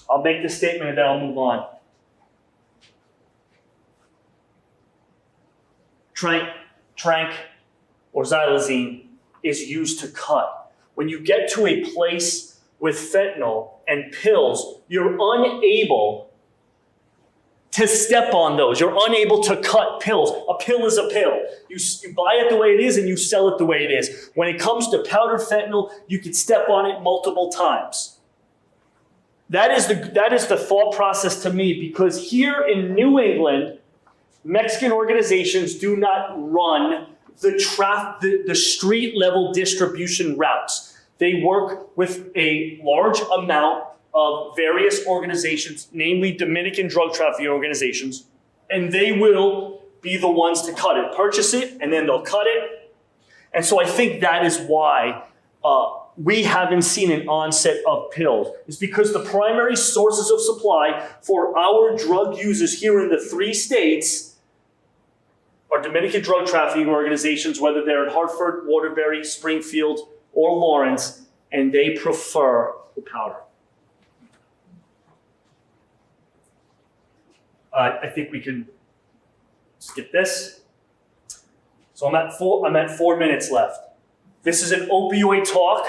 I'll make this statement and then I'll move on. Tranq or xylazine is used to cut. When you get to a place with fentanyl and pills, you're unable to step on those. You're unable to cut pills. A pill is a pill. You buy it the way it is and you sell it the way it is. When it comes to powdered fentanyl, you can step on it multiple times. That is the thought process to me, because here in New England, Mexican organizations do not run the street level distribution routes. They work with a large amount of various organizations, namely Dominican drug trafficking organizations, and they will be the ones to cut it, purchase it, and then they'll cut it. And so I think that is why we haven't seen an onset of pills. It's because the primary sources of supply for our drug users here in the 3 states are Dominican drug trafficking organizations, whether they're in Hartford, Waterbury, Springfield, or Lawrence, and they prefer the powder. I think we can skip this. So I'm at 4 minutes left. This is an opioid talk,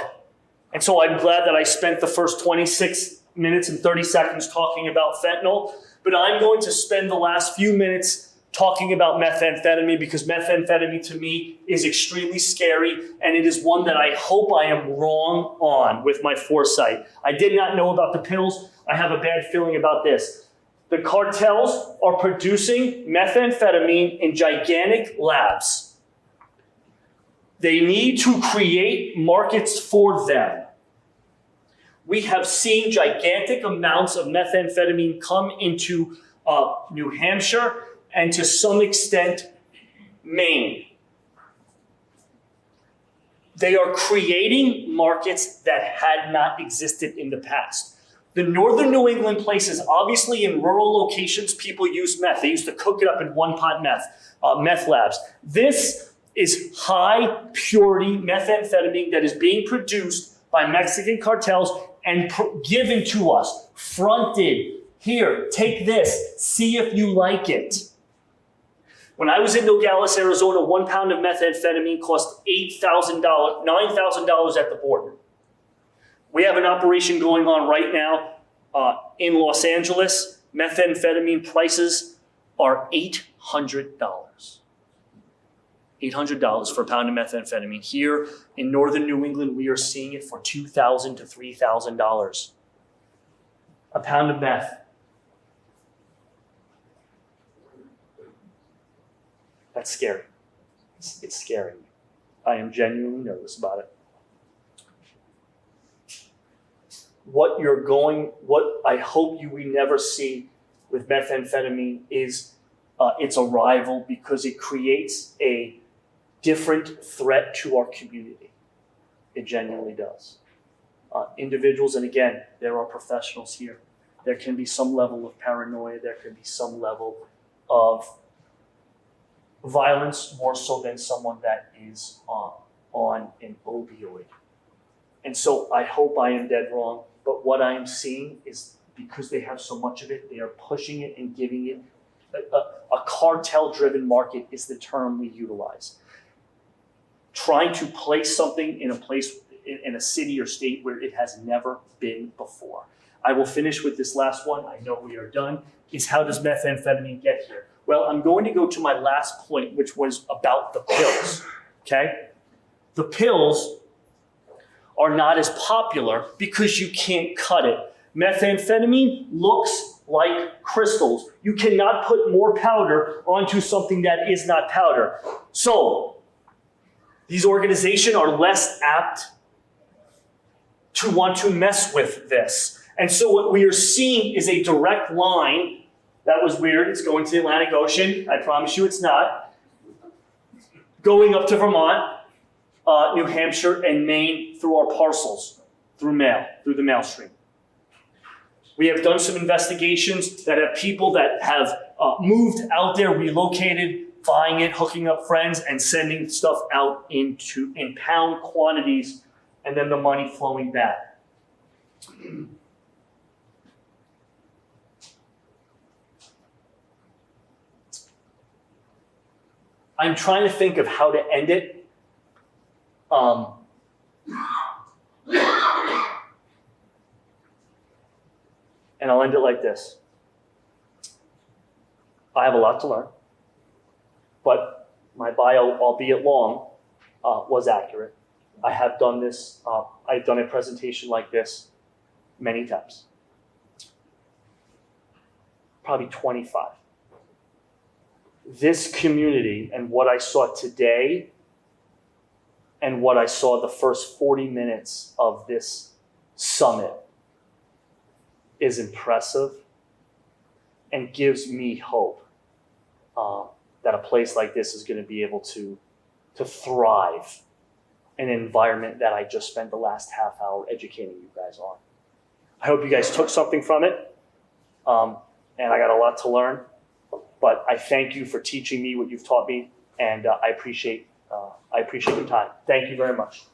and so I'm glad that I spent the first 26 minutes and 30 seconds talking about fentanyl, but I'm going to spend the last few minutes talking about methamphetamine, because methamphetamine to me is extremely scary, and it is one that I hope I am wrong on with my foresight. I did not know about the pills. I have a bad feeling about this. The cartels are producing methamphetamine in gigantic labs. They need to create markets for them. We have seen gigantic amounts of methamphetamine come into New Hampshire and to some extent, Maine. They are creating markets that had not existed in the past. The northern New England places, obviously in rural locations, people use meth. They used to cook it up in one-pot meth labs. This is high purity methamphetamine that is being produced by Mexican cartels and given to us, fronted. Here, take this, see if you like it. When I was in Nogales, Arizona, 1 pound of methamphetamine cost $8,000, $9,000 at the border. We have an operation going on right now in Los Angeles. Methamphetamine prices are $800. $800 for a pound of methamphetamine. Here in northern New England, we are seeing it for $2,000 to $3,000. A pound of meth. That's scary. It's scaring me. I am genuinely nervous about it. What I hope we never see with methamphetamine is its arrival, because it creates a different threat to our community. It genuinely does. Individuals, and again, there are professionals here. There can be some level of paranoia. There can be some level of violence, more so than someone that is on an opioid. And so I hope I am dead wrong, but what I am seeing is, because they have so much of it, they are pushing it and giving it. A cartel-driven market is the term we utilize. Trying to place something in a place, in a city or state where it has never been before. I will finish with this last one. I know we are done. Is how does methamphetamine get here? Well, I'm going to go to my last point, which was about the pills, okay? The pills are not as popular because you can't cut it. Methamphetamine looks like crystals. You cannot put more powder onto something that is not powder. So, these organizations are less apt to want to mess with this. And so what we are seeing is a direct line. That was weird. It's going to the Atlantic Ocean. I promise you it's not. Going up to Vermont, New Hampshire, and Maine through our parcels, through the mail stream. We have done some investigations that have people that have moved out there, relocated, buying it, hooking up friends, and sending stuff out in pound quantities, and then the money flowing back. I'm trying to think of how to end it. And I'll end it like this. I have a lot to learn, but my bio, albeit long, was accurate. I have done this, I've done a presentation like this many times. Probably 25. This community and what I saw today and what I saw the first 40 minutes of this summit is impressive and gives me hope. that a place like this is going to be able to thrive in an environment that I just spent the last half hour educating you guys on. I hope you guys took something from it, and I got a lot to learn, but I thank you for teaching me what you've taught me, and I appreciate your time. Thank you very much.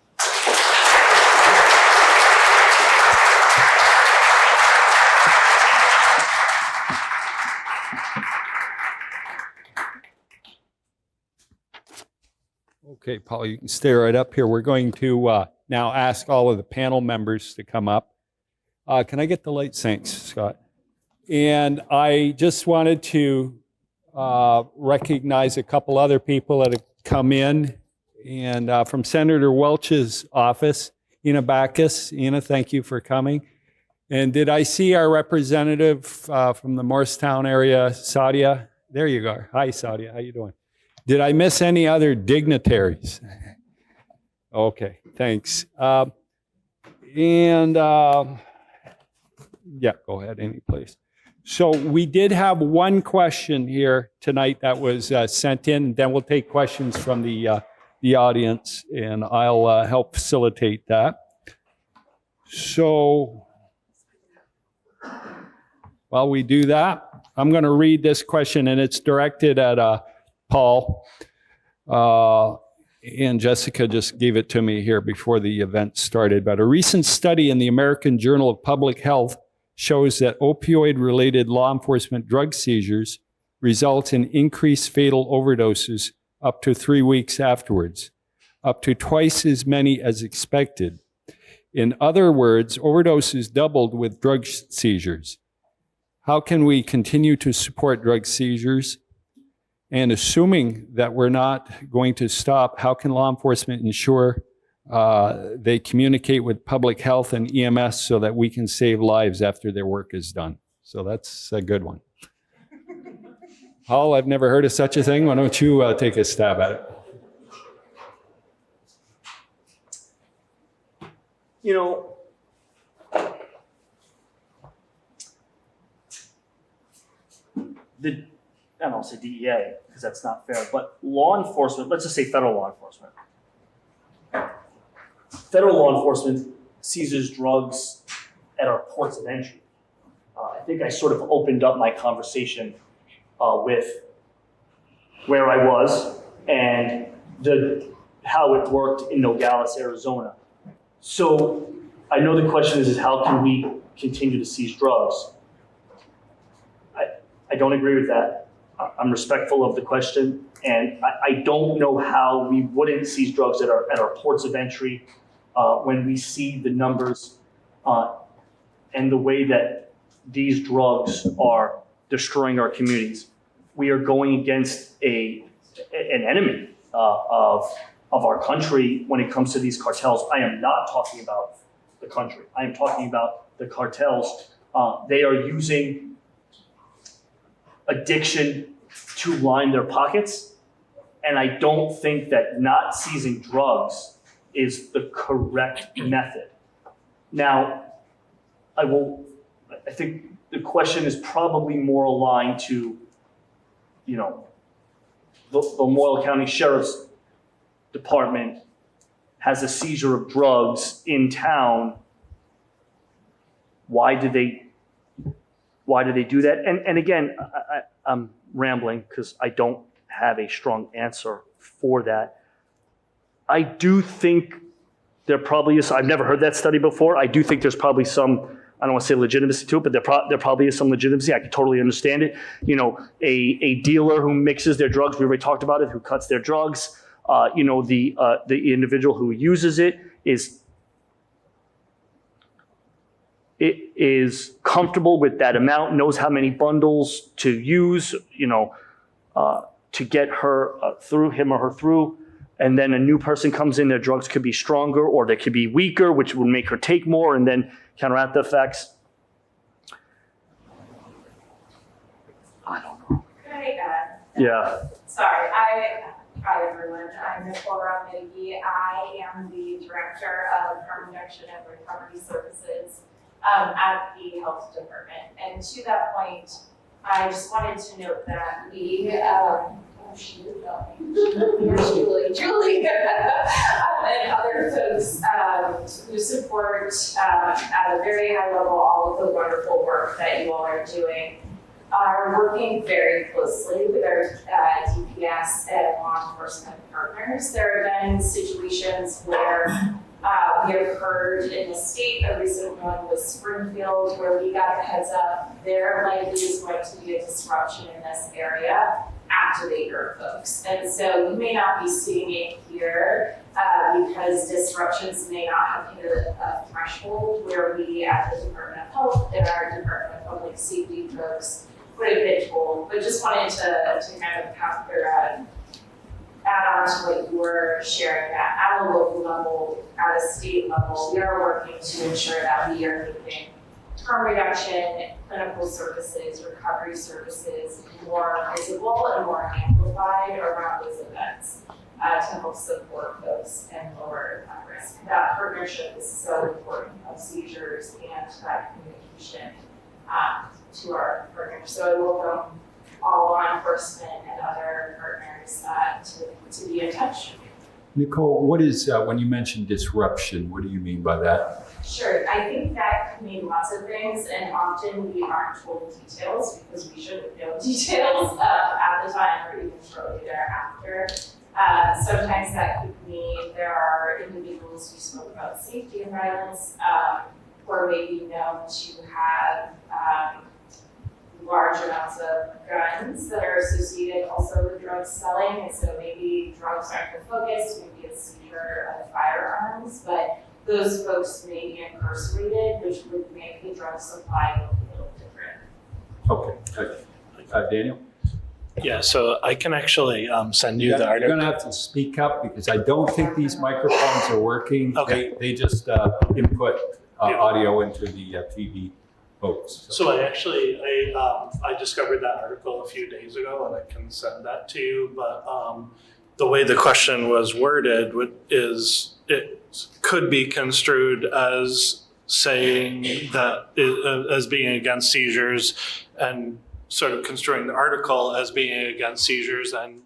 Okay, Paul, you can stay right up here. We're going to now ask all of the panel members to come up. Can I get the lights? Thanks, Scott. And I just wanted to recognize a couple other people that have come in. And from Senator Welch's office, Ina Backus. Ina, thank you for coming. And did I see our representative from the Morristown area, Sadia? There you go. Hi, Sadia. How you doing? Did I miss any other dignitaries? Okay, thanks. Yeah, go ahead, any place. So we did have one question here tonight that was sent in. Then we'll take questions from the audience, and I'll help facilitate that. So while we do that, I'm going to read this question, and it's directed at Paul. And Jessica just gave it to me here before the event started. But a recent study in the American Journal of Public Health shows that opioid-related law enforcement drug seizures result in increased fatal overdoses up to 3 weeks afterwards, up to twice as many as expected. In other words, overdoses doubled with drug seizures. How can we continue to support drug seizures? And assuming that we're not going to stop, how can law enforcement ensure they communicate with public health and EMS so that we can save lives after their work is done? So that's a good one. Paul, I've never heard of such a thing. Why don't you take a stab at it? You know, I don't say DEA because that's not fair, but law enforcement, let's just say federal law enforcement. Federal law enforcement seizes drugs at our ports of entry. I think I sort of opened up my conversation with where I was and how it worked in Nogales, Arizona. So I know the question is how can we continue to seize drugs? I don't agree with that. I'm respectful of the question, and I don't know how we wouldn't seize drugs at our ports of entry when we see the numbers and the way that these drugs are destroying our communities. We are going against an enemy of our country when it comes to these cartels. I am not talking about the country. I am talking about the cartels. They are using addiction to line their pockets, and I don't think that not seizing drugs is the correct method. Now, I think the question is probably more aligned to, you know, the Lamoille County Sheriff's Department has a seizure of drugs in town. Why did they do that? And again, I'm rambling because I don't have a strong answer for that. I do think there probably is, I've never heard that study before. I do think there's probably some, I don't want to say legitimacy to it, but there probably is some legitimacy. I can totally understand it. You know, a dealer who mixes their drugs, we already talked about it, who cuts their drugs, you know, the individual who uses it is comfortable with that amount, knows how many bundles to use, you know, to get her him or her through. And then a new person comes in, their drugs could be stronger or they could be weaker, which would make her take more and then counteract the effects. I don't know. Can I add? Yeah. Sorry, hi everyone. I'm Nicole Romigi. I am the Director of Harm Reduction and Recovery Services at the Health Department. And to that point, I just wanted to note that we she is Julie, and other folks who support at a very high level all of the wonderful work that you all are doing, are working very closely with our DPS and law enforcement partners. There have been situations where we have heard in the state, a recent one was Springfield, where we got the heads up, there likely is going to be a disruption in this area. Activate your folks. And so you may not be seeing it here because disruptions may not have hit a threshold where we at the Department of Health and our Department of Public Safety folks would have been told. But just wanted to kind of add on to what you were sharing, that at a local level, at a state level, we are working to ensure that we are making harm reduction, clinical services, recovery services more visible and more amplified around those events to help support folks and lower risk. That partnership is so important of seizures and that communication to our partners. So I welcome all law enforcement and other partners to be in touch. Nicole, what is, when you mention disruption, what do you mean by that? Sure, I think that can mean lots of things, and often we aren't told details because we shouldn't know details at the time or even shortly thereafter. Sometimes that could mean there are individuals who spoke about safety and violence who are maybe known to have large amounts of guns that are associated also with drug selling, and so maybe drugs aren't the focus, maybe a seizure of firearms, but those folks may be incarcerated, which would make the drug supply look a little different. Okay, Daniel? Yeah, so I can actually send you the You're article. gonna have to speak up because I don't think these microphones are working. Okay. They just input audio into the TV folks. So I discovered that article a few days ago, and I can send that to you. But the way the question was worded is it could be construed as saying that as being against seizures, and sort of construing the article as being against seizures and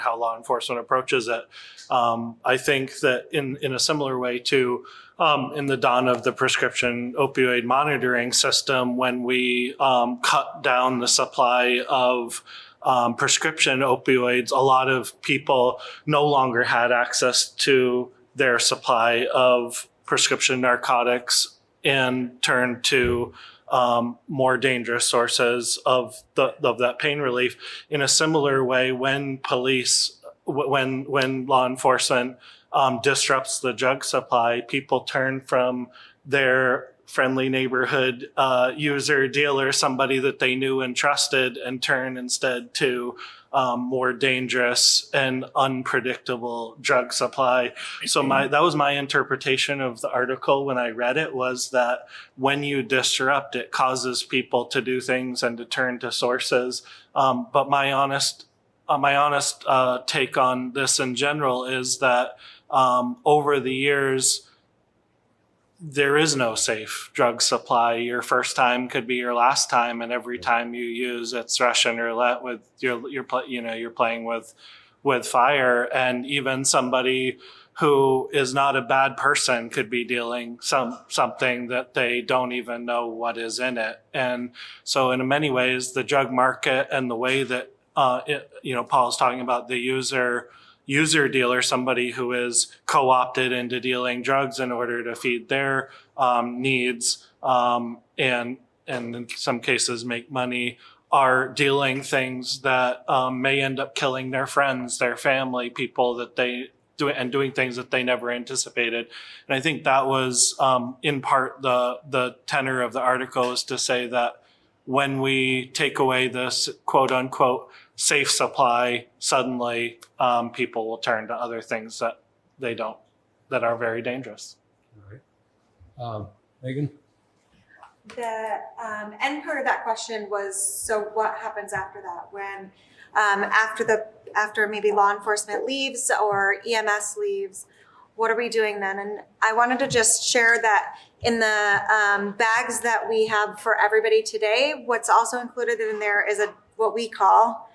how law enforcement approaches it. I think that in a similar way to in the dawn of the prescription opioid monitoring system, when we cut down the supply of prescription opioids, a lot of people no longer had access to their supply of prescription narcotics and turned to more dangerous sources of that pain relief. In a similar way, when law enforcement disrupts the drug supply, people turn from their friendly neighborhood user dealer, somebody that they knew and trusted, and turn instead to more dangerous and unpredictable drug supply. So that was my interpretation of the article when I read it, was that when you disrupt, it causes people to do things and to turn to sources. But my honest take on this in general is that over the years, there is no safe drug supply. Your first time could be your last time, and every time you use, it's Russian roulette with you're playing with fire. And even somebody who is not a bad person could be dealing something that they don't even know what is in it. And so, in many ways, the drug market and the way that Paul's talking about the user dealer, somebody who is co-opted into dealing drugs in order to feed their needs and in some cases make money, are dealing things that may end up killing their friends, their family, people that they do, and doing things that they never anticipated. And I think that was in part the tenor of the article, is to say that when we take away this quote unquote safe supply, suddenly people will turn to other things that are very dangerous. All right. Meagan? The end part of that question was, so what happens after that? When after maybe law enforcement leaves or EMS leaves, what are we doing then? And I wanted to just share that in the bags that we have for everybody today, what's also included in there is what we call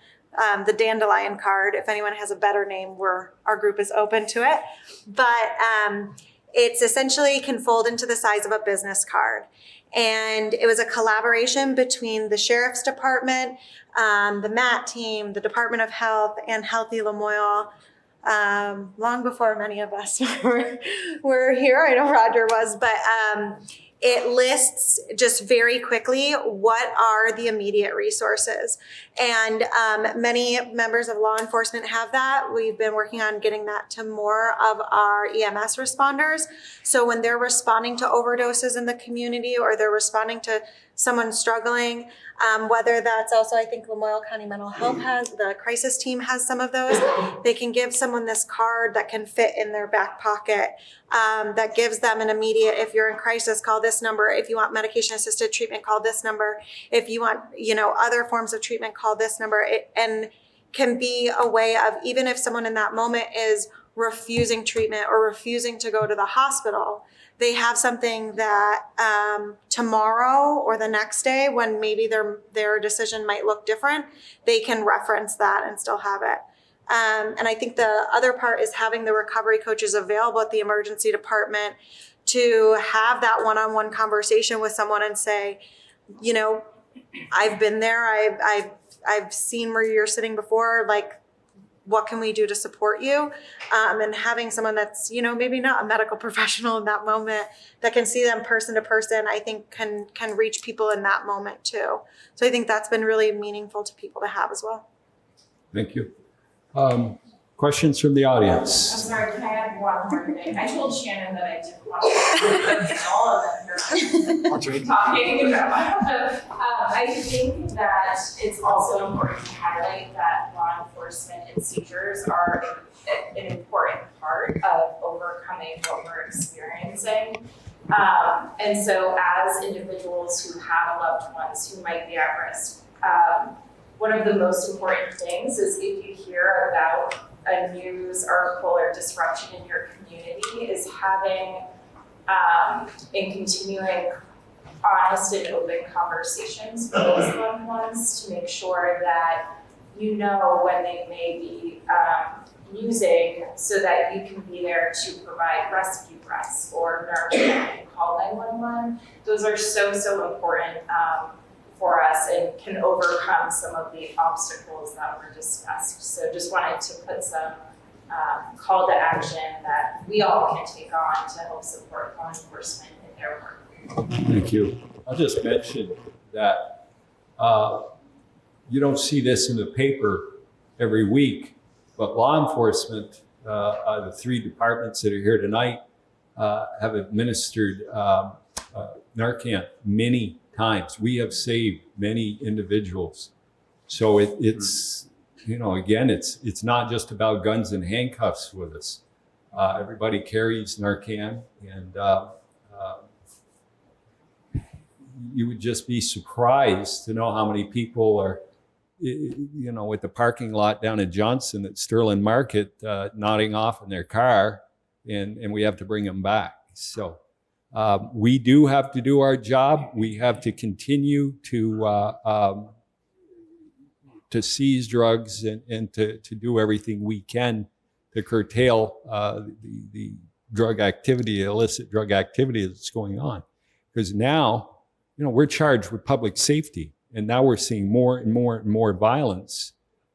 the dandelion card. If anyone has a better name, our group is open to it. But it's essentially can fold into the size of a business card. And it was a collaboration between the Sheriff's Department, the MAT team, the Department of Health, and Healthy Lamoille, long before many of us were here. I know Roger was, but it lists just very quickly what are the immediate resources. And many members of law enforcement have that. We've been working on getting that to more of our EMS responders. So when they're responding to overdoses in the community or they're responding to someone struggling, whether that's also, I think Lamoille County Mental Health has, the crisis team has some of those. They can give someone this card that can fit in their back pocket, that gives them an immediate, if you're in crisis, call this number. If you want medication assisted treatment, call this number. If you want, other forms of treatment, call this number. And can be a way of, even if someone in that moment is refusing treatment or refusing to go to the hospital, they have something that tomorrow or the next day, when maybe their decision might look different, they can reference that and still have it. And I think the other part is having the recovery coaches available at the emergency department to have that one-on-one conversation with someone and say, I've been there, I've seen where you're sitting before, like, what can we do to support you? And having someone that's, maybe not a medical professional in that moment that can see them person to person, I think can reach people in that moment too. So I think that's been really meaningful to people to have as well. Thank you. Questions from the audience? I'm sorry, can I add one more thing? I told Shannon that I didn't want to all of them here talking about. I think that it's also important to highlight that law enforcement and seizures are an important part of overcoming what we're experiencing. And so as individuals who have loved ones who might be at risk, one of the most important things is if you hear about a news article or disruption in your community is having and continuing honest and open conversations with those loved ones to make sure that when they may be using, so that you can be there to provide rescue breaths or nurture and call 911. Those are so important for us and can overcome some of the obstacles that were discussed. So just wanted to put some call to action that we all can take on to help support law enforcement in their work. Thank you. I'll just mention that you don't see this in the paper every week, but law enforcement, the three departments that are here tonight, have administered Narcan many times. We have saved many individuals. So it's again, it's not just about guns and handcuffs with us. Everybody carries Narcan, and you would just be surprised to know how many people are, at the parking lot down in Johnson at Sterling Market, nodding off in their car, and we have to bring them back. So we do have to do our job. We have to continue to seize drugs and to do everything we can to curtail the drug activity, illicit drug activity that's going on. Because now, we're charged with public safety, and now we're seeing more and more and more violence,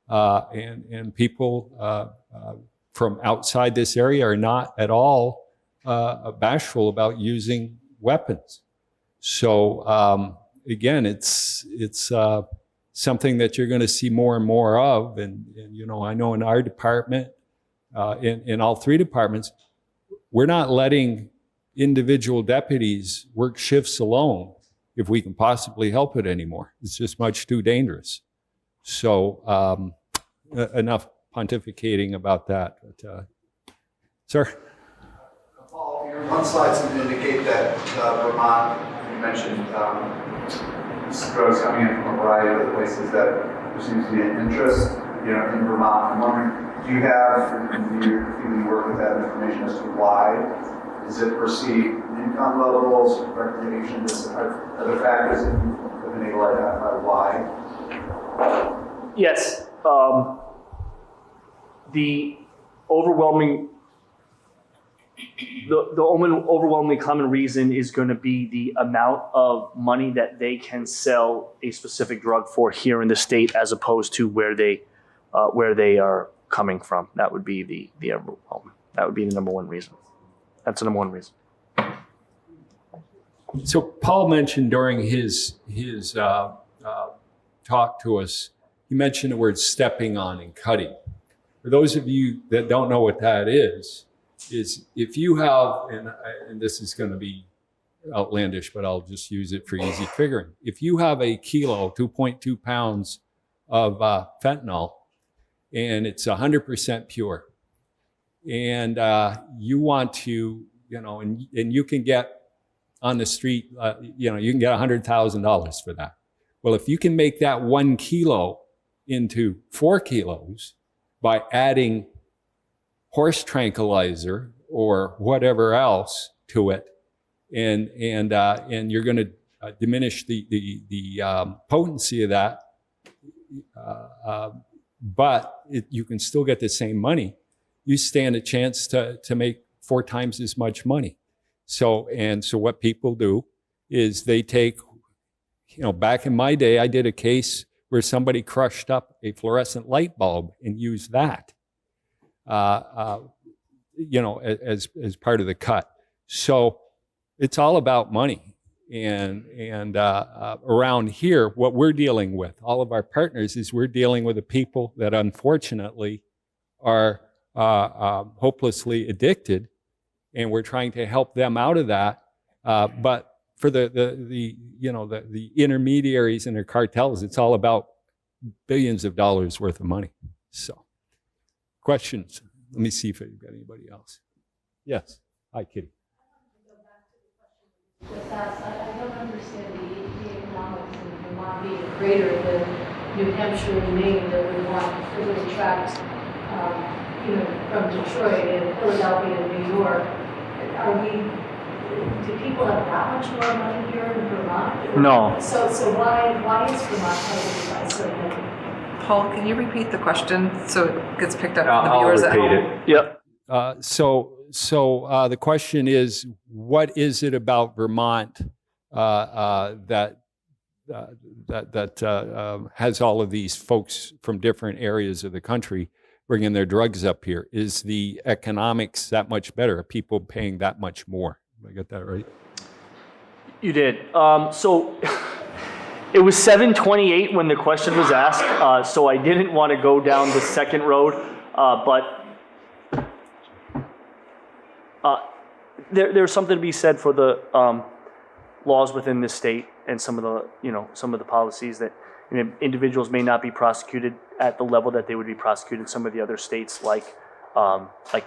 and people from outside this area are not at all bashful about using weapons. So again, it's something that you're going to see more and more of, and I know in our department, in all three departments, we're not letting individual deputies work shifts alone if we can possibly help it anymore. It's just much too dangerous. So enough pontificating about that. But, sir? Paul, your one slide seemed to indicate that Vermont, you mentioned drugs coming in from a variety of other places, that there seems to be an interest in Vermont. I'm wondering, do you have, and do you work with that information as to why? Is it perceived income levels, recreation, other factors that you've been able to identify why? Yes. the overwhelmingly common reason is going to be the amount of money that they can sell a specific drug for here in the state, as opposed to where they are coming from. That would be the number one reason. That's the number one reason. So Paul mentioned during his talk to us, he mentioned the word stepping on and cutting. For those of you that don't know what that is if you have, and this is going to be outlandish, but I'll just use it for easy figuring. If you have a kilo, 2.2 pounds of fentanyl, and it's 100% pure, and you want to, and you can get on the street, you can get $100,000 for that. Well, if you can make that 1 kilo into 4 kilos by adding horse tranquilizer or whatever else to it, and you're going to diminish the potency of that, but you can still get the same money. You stand a chance to make 4 times as much money. So what people do is they take, back in my day, I did a case where somebody crushed up a fluorescent light bulb and used that, as part of the cut. So it's all about money. And around here, what we're dealing with, all of our partners, is we're dealing with the people that unfortunately are hopelessly addicted, and we're trying to help them out of that. But for the intermediaries and their cartels, it's all about billions of dollars worth of money. So, questions? Let me see if I've got anybody else. Yes. Hi, Kitty. With that, I don't understand the economics in Vermont being greater than New Hampshire and Maine that would want to attract, from Detroit and Philadelphia and New York. Do people have that much more money here in Vermont? No. So why is Vermont targeted by so many? Paul, can you repeat the question so it gets picked up from the I'll viewers at repeat home? it. Yep. So the question is, what is it about Vermont that has all of these folks from different areas of the country bringing their drugs up here? Is the economics that much better? Are people paying that much more? Did I get that right? You did. So it was 7:28 when the question was asked, so I didn't want to go down the second road, but there's something to be said for the laws within this state and some of the policies that individuals may not be prosecuted at the level that they would be prosecuted in some of the other states, like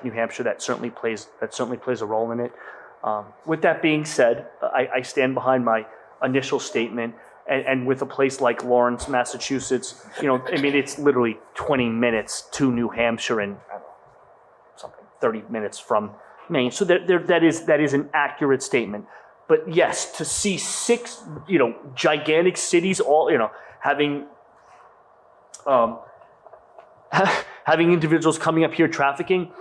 New Hampshire. That certainly plays a role in it. With that being said, I stand behind my initial statement. And with a place like Lawrence, Massachusetts, it's literally 20 minutes to New Hampshire and 30 minutes from Maine. So that is an accurate statement. But yes, to see 6, gigantic cities all, having individuals coming up here trafficking,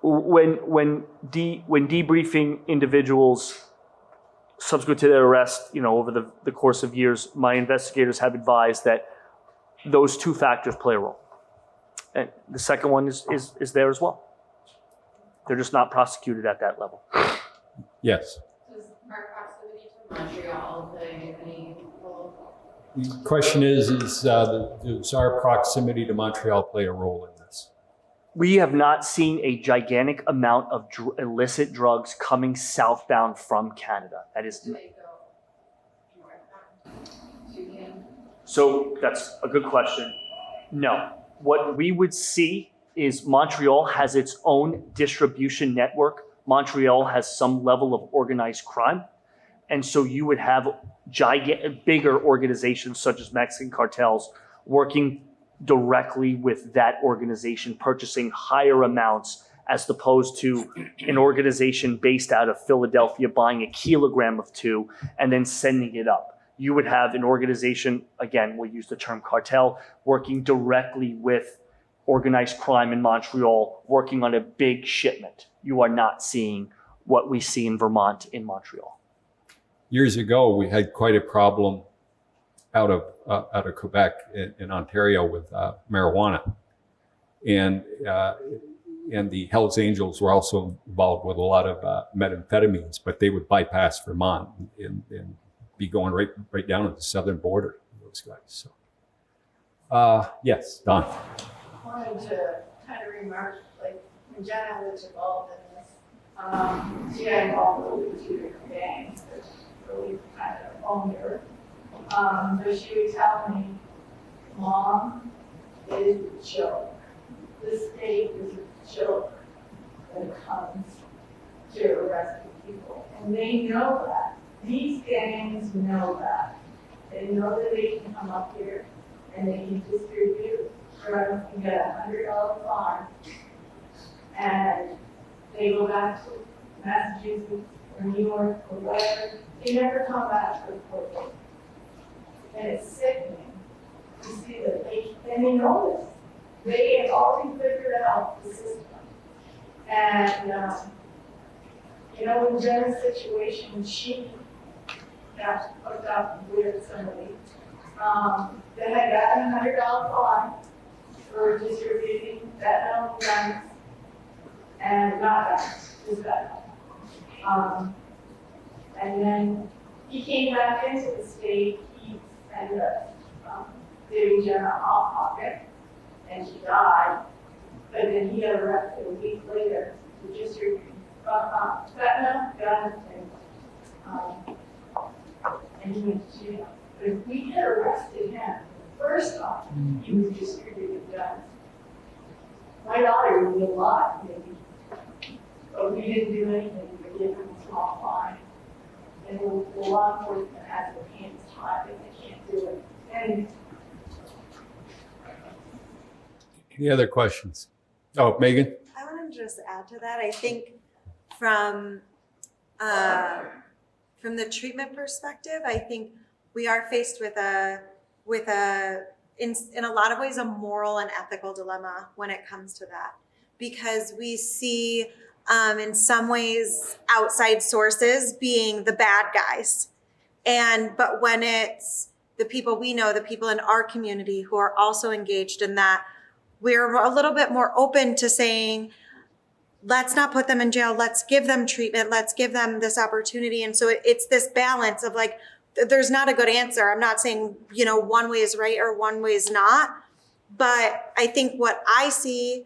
when debriefing individuals subsequent to their arrest, over the course of years, my investigators have advised that those 2 factors play a role. And the second one is there as well. They're just not prosecuted at that level. Yes. Does our proximity to Montreal play any role? The question is does our proximity to Montreal play a role in this? We have not seen a gigantic amount of illicit drugs coming southbound from Canada. That is. Do they go northbound to Canada? So that's a good question. No. What we would see is Montreal has its own distribution network. Montreal has some level of organized crime. And so you would have bigger organizations such as Mexican cartels working directly with that organization, purchasing higher amounts as opposed to an organization based out of Philadelphia buying a kilogram of 2 and then sending it up. you would have an organization, again, we'll use the term cartel, working directly with organized crime in Montreal, working on a big shipment. You are not seeing what we see in Vermont in Montreal. Years ago, we had quite a problem out of Quebec in Ontario with marijuana, and the Hells Angels were also involved with a lot of methamphetamines, but they would bypass Vermont and be going right down to the southern border. Those guys. So, yes, Don. I wanted to kind of remark, like when Jenna was involved in this, she got involved with 2 different gangs that really kind of owned her. But she would tell me, Mom, it is a joke. This state is a joke when it comes to arresting people. And they know that. These gangs know that. They know that they can come up here and they can distribute drugs and get a $100 fine. And they go back to Massachusetts or New York or wherever. They never come back to the court. And it's sickening to see that and they know this. They have already figured out the system. And, in Jenna's situation, she got hooked up with somebody that had gotten a $100 fine for distributing fentanyl guns and not guns, just fentanyl. And then he came back into the state. He ended up giving Jenna a hot pocket, and she died. But then he got arrested a week later for distributing fentanyl, guns, and he went to jail. But if we had arrested him the first time he was distributing guns, my daughter would be alive, maybe. But we didn't do anything but give him a small fine. And the law enforcement has their hands tied and they can't do it. And Any other questions? Oh, Meagan? I want to just add to that. I think from the treatment perspective, I think we are faced with in a lot of ways, a moral and ethical dilemma when it comes to that, because we see in some ways outside sources being the bad guys, but when it's the people we know, the people in our community who are also engaged in that, we're a little bit more open to saying, let's not put them in jail. Let's give them treatment. Let's give them this opportunity. And so it's this balance of like, there's not a good answer. I'm not saying, one way is right or one way is not. But I think what I see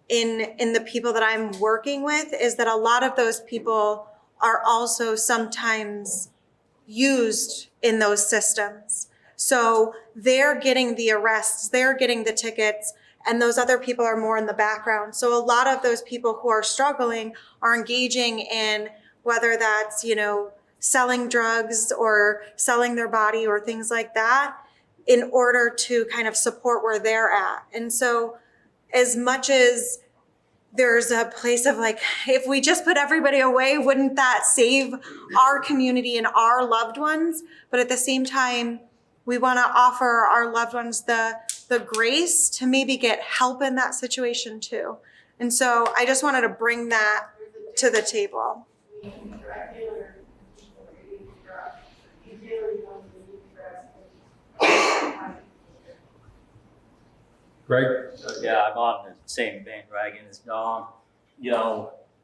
in the people that I'm working with is that a lot of those people are also sometimes used in those systems. So they're getting the arrests, they're getting the tickets, and those other people are more in the background. So a lot of those people who are struggling are engaging in whether that's, selling drugs or selling their body or things like that in order to kind of support where they're at. And so as much as there's a place of like, if we just put everybody away, wouldn't that save our community and our loved ones? But at the same time, we want to offer our loved ones the grace to maybe get help in that situation too. And so I just wanted to bring that to the table. Greg? Yeah, I'm on the same bandwagon as Don.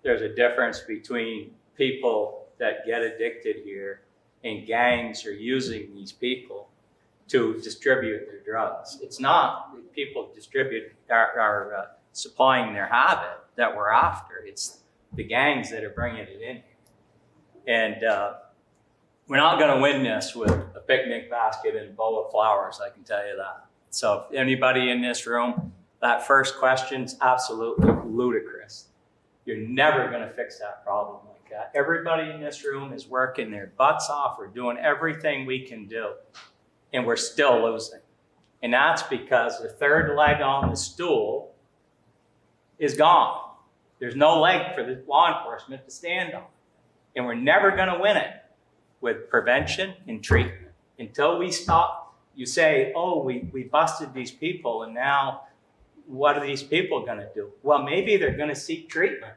There's a difference between people that get addicted here and gangs are using these people to distribute their drugs. It's not that people are supplying their habit that we're after. It's the gangs that are bringing it in. And we're not going to win this with a picnic basket and a bowl of flowers, I can tell you that. So if anybody in this room, that first question's absolutely ludicrous. You're never going to fix that problem like that. Everybody in this room is working their butts off. We're doing everything we can do, and we're still losing. And that's because the third leg on the stool is gone. There's no leg for the law enforcement to stand on. And we're never going to win it with prevention and treatment. Until we stop, you say, oh, we busted these people, and now what are these people going to do? Well, maybe they're going to seek treatment.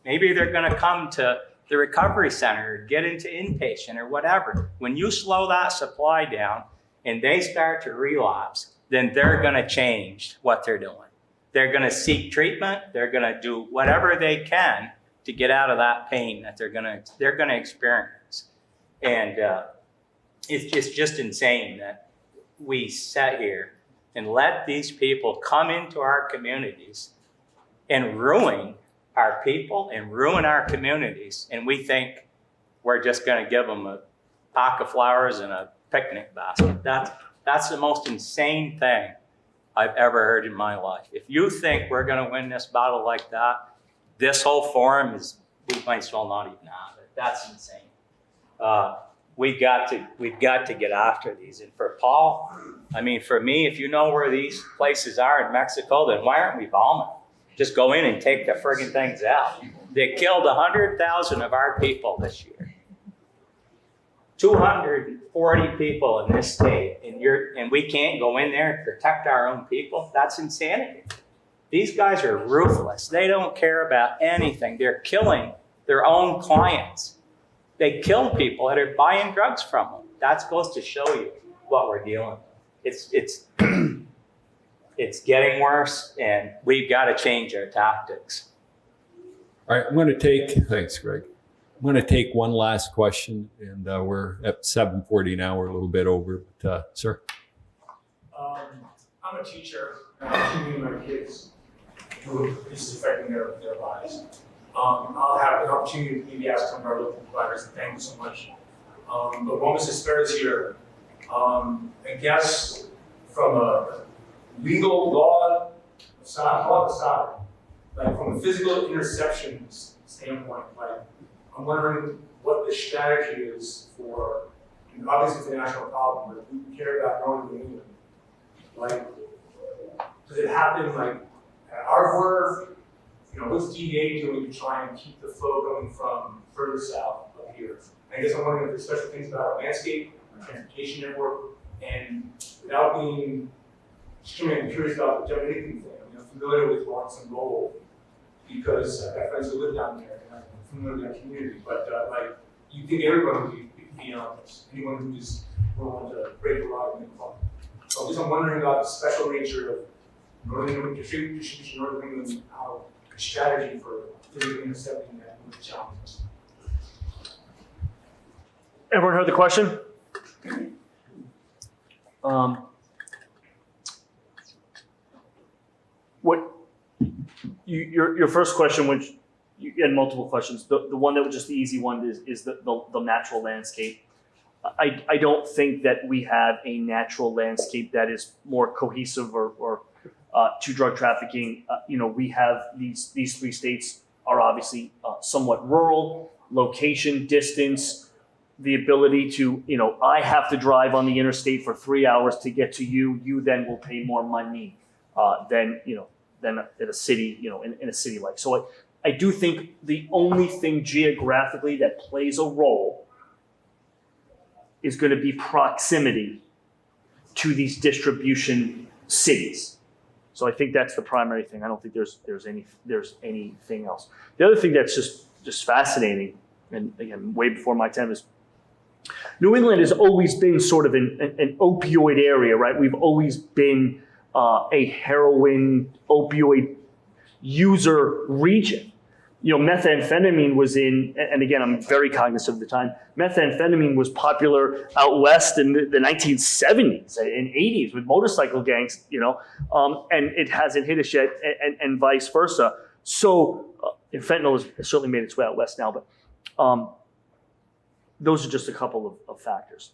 Maybe they're going to come to the recovery center, or get into inpatient or whatever. When you slow that supply down and they start to relapse, then they're going to change what they're doing. They're going to seek treatment. They're going to do whatever they can to get out of that pain that they're going to experience. And it's just insane that we sat here and let these people come into our communities and ruin our people and ruin our communities. And we think we're just going to give them a pack of flowers and a picnic basket. That's the most insane thing I've ever heard in my life. If you think we're going to win this battle like that, this whole forum we might as well not even have it. That's insane. We've got to get after these. And for Paul, I mean, for me, if you know where these places are in Mexico, then why aren't we bombing? Just go in and take the friggin' things out. They killed 100,000 of our people this year. 240 people in this state, and we can't go in there and protect our own people? That's insanity. These guys are ruthless. They don't care about anything. They're killing their own clients. They kill people that are buying drugs from them. That goes to show you what we're dealing with. It's getting worse, and we've got to change our tactics. All right, thanks, Greg. I'm going to take one last question, and we're at 7:40 now. We're a little bit over, but sir. I'm a teacher, and I'm teaching my kids who this is affecting their lives. I'll have an opportunity to maybe ask some of our local providers, and thank you so much. But while Mrs. Spera is here, I guess from a legal law aside, like from a physical interception standpoint, like I'm wondering what the strategy is for, and obviously it's a national problem, but we care about Northern New England. Like, does it happen like at our work? You know, what's DEA doing to try and keep the flow going from further south up here? I guess I'm wondering if there's special things about our landscape, our transportation network, and without being extremely curious about the anything thing. I mean, I'm familiar with Lawrence and Lamoille because I've got friends who live down there, and I'm familiar with that community. But like, you think everyone would be on this? Anyone who is willing to break the law and make fun. So I guess I'm wondering about the special nature of Northern England, distribution Northern England, how the strategy for physically intercepting that with challenges. Everyone heard the question? What your first question, which you had multiple questions. The one that was just the easy one is the natural landscape. I don't think that we have a natural landscape that is more cohesive or to drug trafficking. We have these three states are obviously somewhat rural, location, distance, the ability to, I have to drive on the interstate for 3 hours to get to you. You then will pay more money than in a city, in a city like. So I do think the only thing geographically that plays a role is going to be proximity to these distribution cities. So I think that's the primary thing. I don't think there's anything else. The other thing that's just fascinating, and again, way before my time, is New England has always been sort of an opioid area, right? We've always been a heroin opioid user region. Methamphetamine was in, and again, I'm very cognizant of the time, methamphetamine was popular out west in the 1970s and 80s with motorcycle gangs, and it hasn't hit us yet, and vice versa. So fentanyl has certainly made its way out west now, but those are just a couple of factors.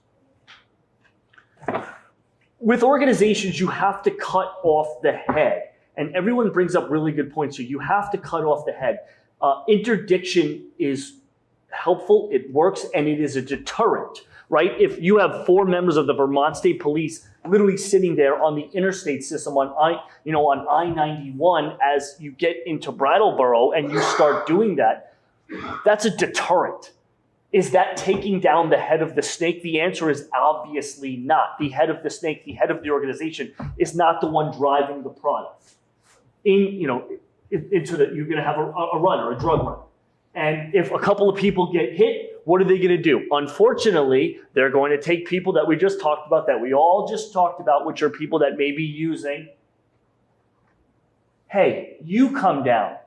With organizations, you have to cut off the head, and everyone brings up really good points here. You have to cut off the head. Interdiction is helpful, it works, and it is a deterrent, right? If you have 4 members of the Vermont State Police literally sitting there on the interstate system on I-91 as you get into Brattleboro and you start doing that, that's a deterrent. Is that taking down the head of the snake? The answer is obviously not. The head of the snake, the head of the organization, is not the one driving the product. You're going to have a run or a drug run. And if a couple of people get hit, what are they going to do? Unfortunately, they're going to take people that we just talked about, that we all just talked about, which are people that may be using. Hey, you come down.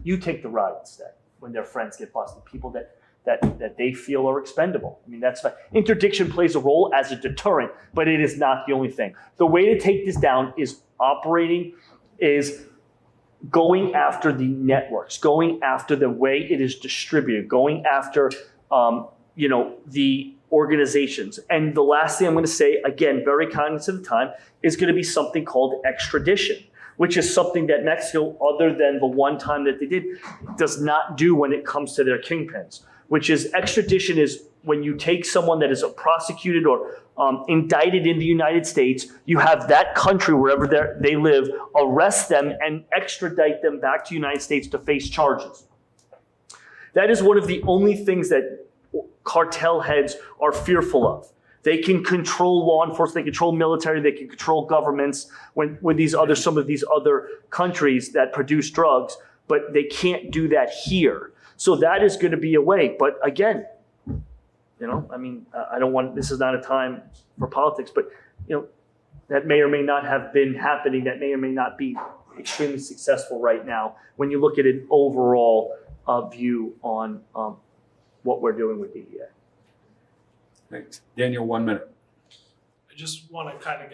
You take the ride instead when their friends get busted. People that they feel are expendable. I mean, that's fine. Interdiction plays a role as a deterrent, but it is not the only thing. The way to take this down is going after the networks, going after the way it is distributed, going after the organizations. And the last thing I'm going to say, again, very cognizant of time, is going to be something called extradition, which is something that Mexico, other than the one time that they did, does not do when it comes to their kingpins, which is extradition is when you take someone that is prosecuted or indicted in the United States, you have that country, wherever they live, arrest them and extradite them back to the United States to face charges. That is one of the only things that cartel heads are fearful of. They can control law enforcement, they control military, they can control governments when some of these other countries that produce drugs, but they can't do that here. So that is going to be a way. But again, this is not a time for politics, but that may or may not have been happening, that may or may not be extremely successful right now when you look at an overall view on what we're doing with DEA. Thanks. Daniel, 1 minute. I just want to kind of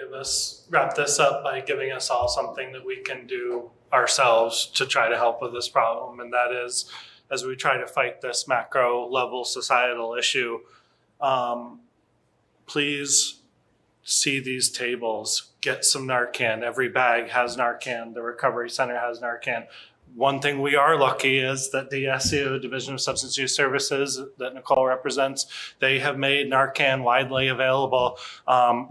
wrap this up by giving us all something that we can do ourselves to try to help with this problem. And that is, as we try to fight this macro level societal issue, please see these tables, get some Narcan. Every bag has Narcan. The recovery center has Narcan. One thing we are lucky is that the SEO Division of Substance Use Services that Nicole represents, they have made Narcan widely available.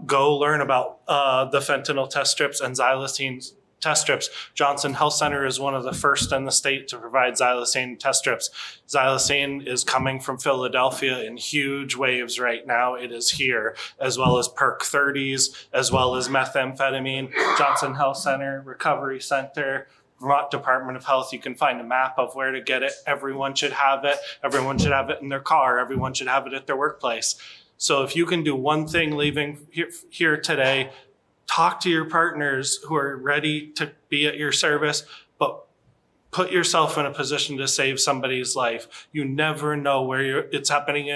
Go learn about the fentanyl test strips and xylazine test strips. Johnson Health Center is one of the first in the state to provide xylazine test strips. Xylazine is coming from Philadelphia in huge waves right now. It is here, as well as Perk 30s, as well as methamphetamine. Johnson Health Center, Recovery Center, Vermont Department of Health, you can find a map of where to get it. Everyone should have it. Everyone should have it in their car. Everyone should have it at their workplace. So if you can do one thing leaving here today, talk to your partners who are ready to be at your service, but put yourself in a position to save somebody's life. You never know where it's happening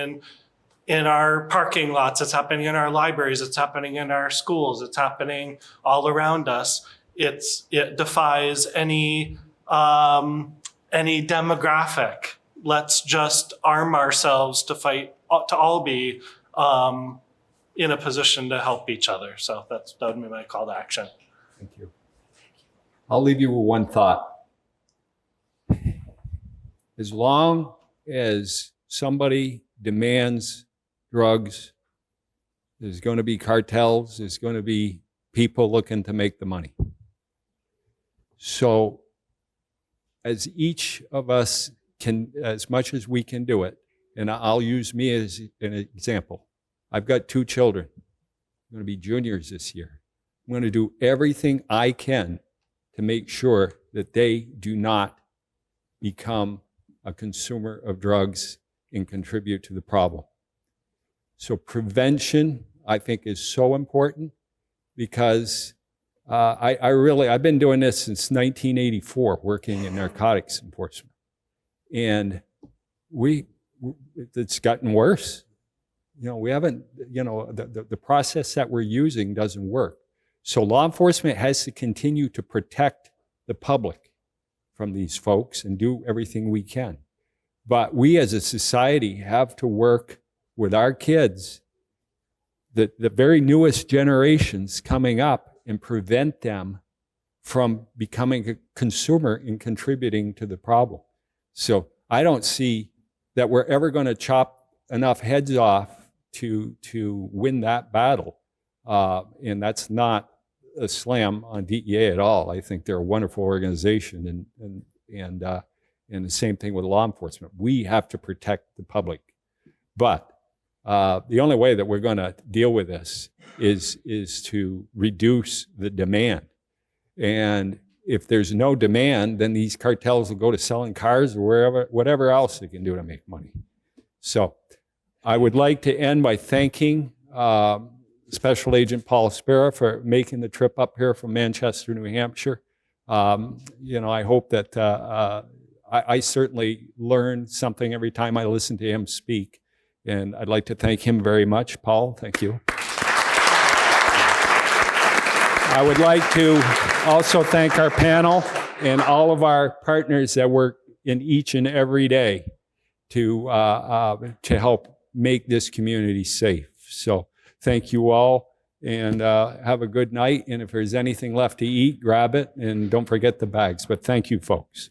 in our parking lots. It's happening in our libraries. It's happening in our schools. It's happening all around us. It defies any demographic. Let's just arm ourselves to fight, to all be in a position to help each other. So that would be my call to action. Thank you. I'll leave you with one thought. As long as somebody demands drugs, there's going to be cartels, there's going to be people looking to make the money. So as each of us can, as much as we can do it, and I'll use me as an example. I've got 2 children. I'm going to be juniors this year. I'm going to do everything I can to make sure that they do not become a consumer of drugs and contribute to the problem. So prevention, I think, is so important because I've been doing this since 1984, working in narcotics enforcement. And it's gotten worse. We haven't, the process that we're using doesn't work. So law enforcement has to continue to protect the public from these folks and do everything we can. But we as a society have to work with our kids, the very newest generations coming up, and prevent them from becoming a consumer and contributing to the problem. So I don't see that we're ever going to chop enough heads off to win that battle. And that's not a slam on DEA at all. I think they're a wonderful organization, and the same thing with law enforcement. We have to protect the public But the only way that we're going to deal with this is to reduce the demand. And if there's no demand, then these cartels will go to selling cars or whatever else they can do to make money. So I would like to end by thanking Special Agent Paul Spera for making the trip up here from Manchester, New Hampshire. I hope that I certainly learn something every time I listen to him speak. And I'd like to thank him very much. Paul, thank you. I would like to also thank our panel and all of our partners that work in each and every day to help make this community safe. So thank you all, and have a good night. And if there's anything left to eat, grab it, and don't forget the bags. But thank you, folks.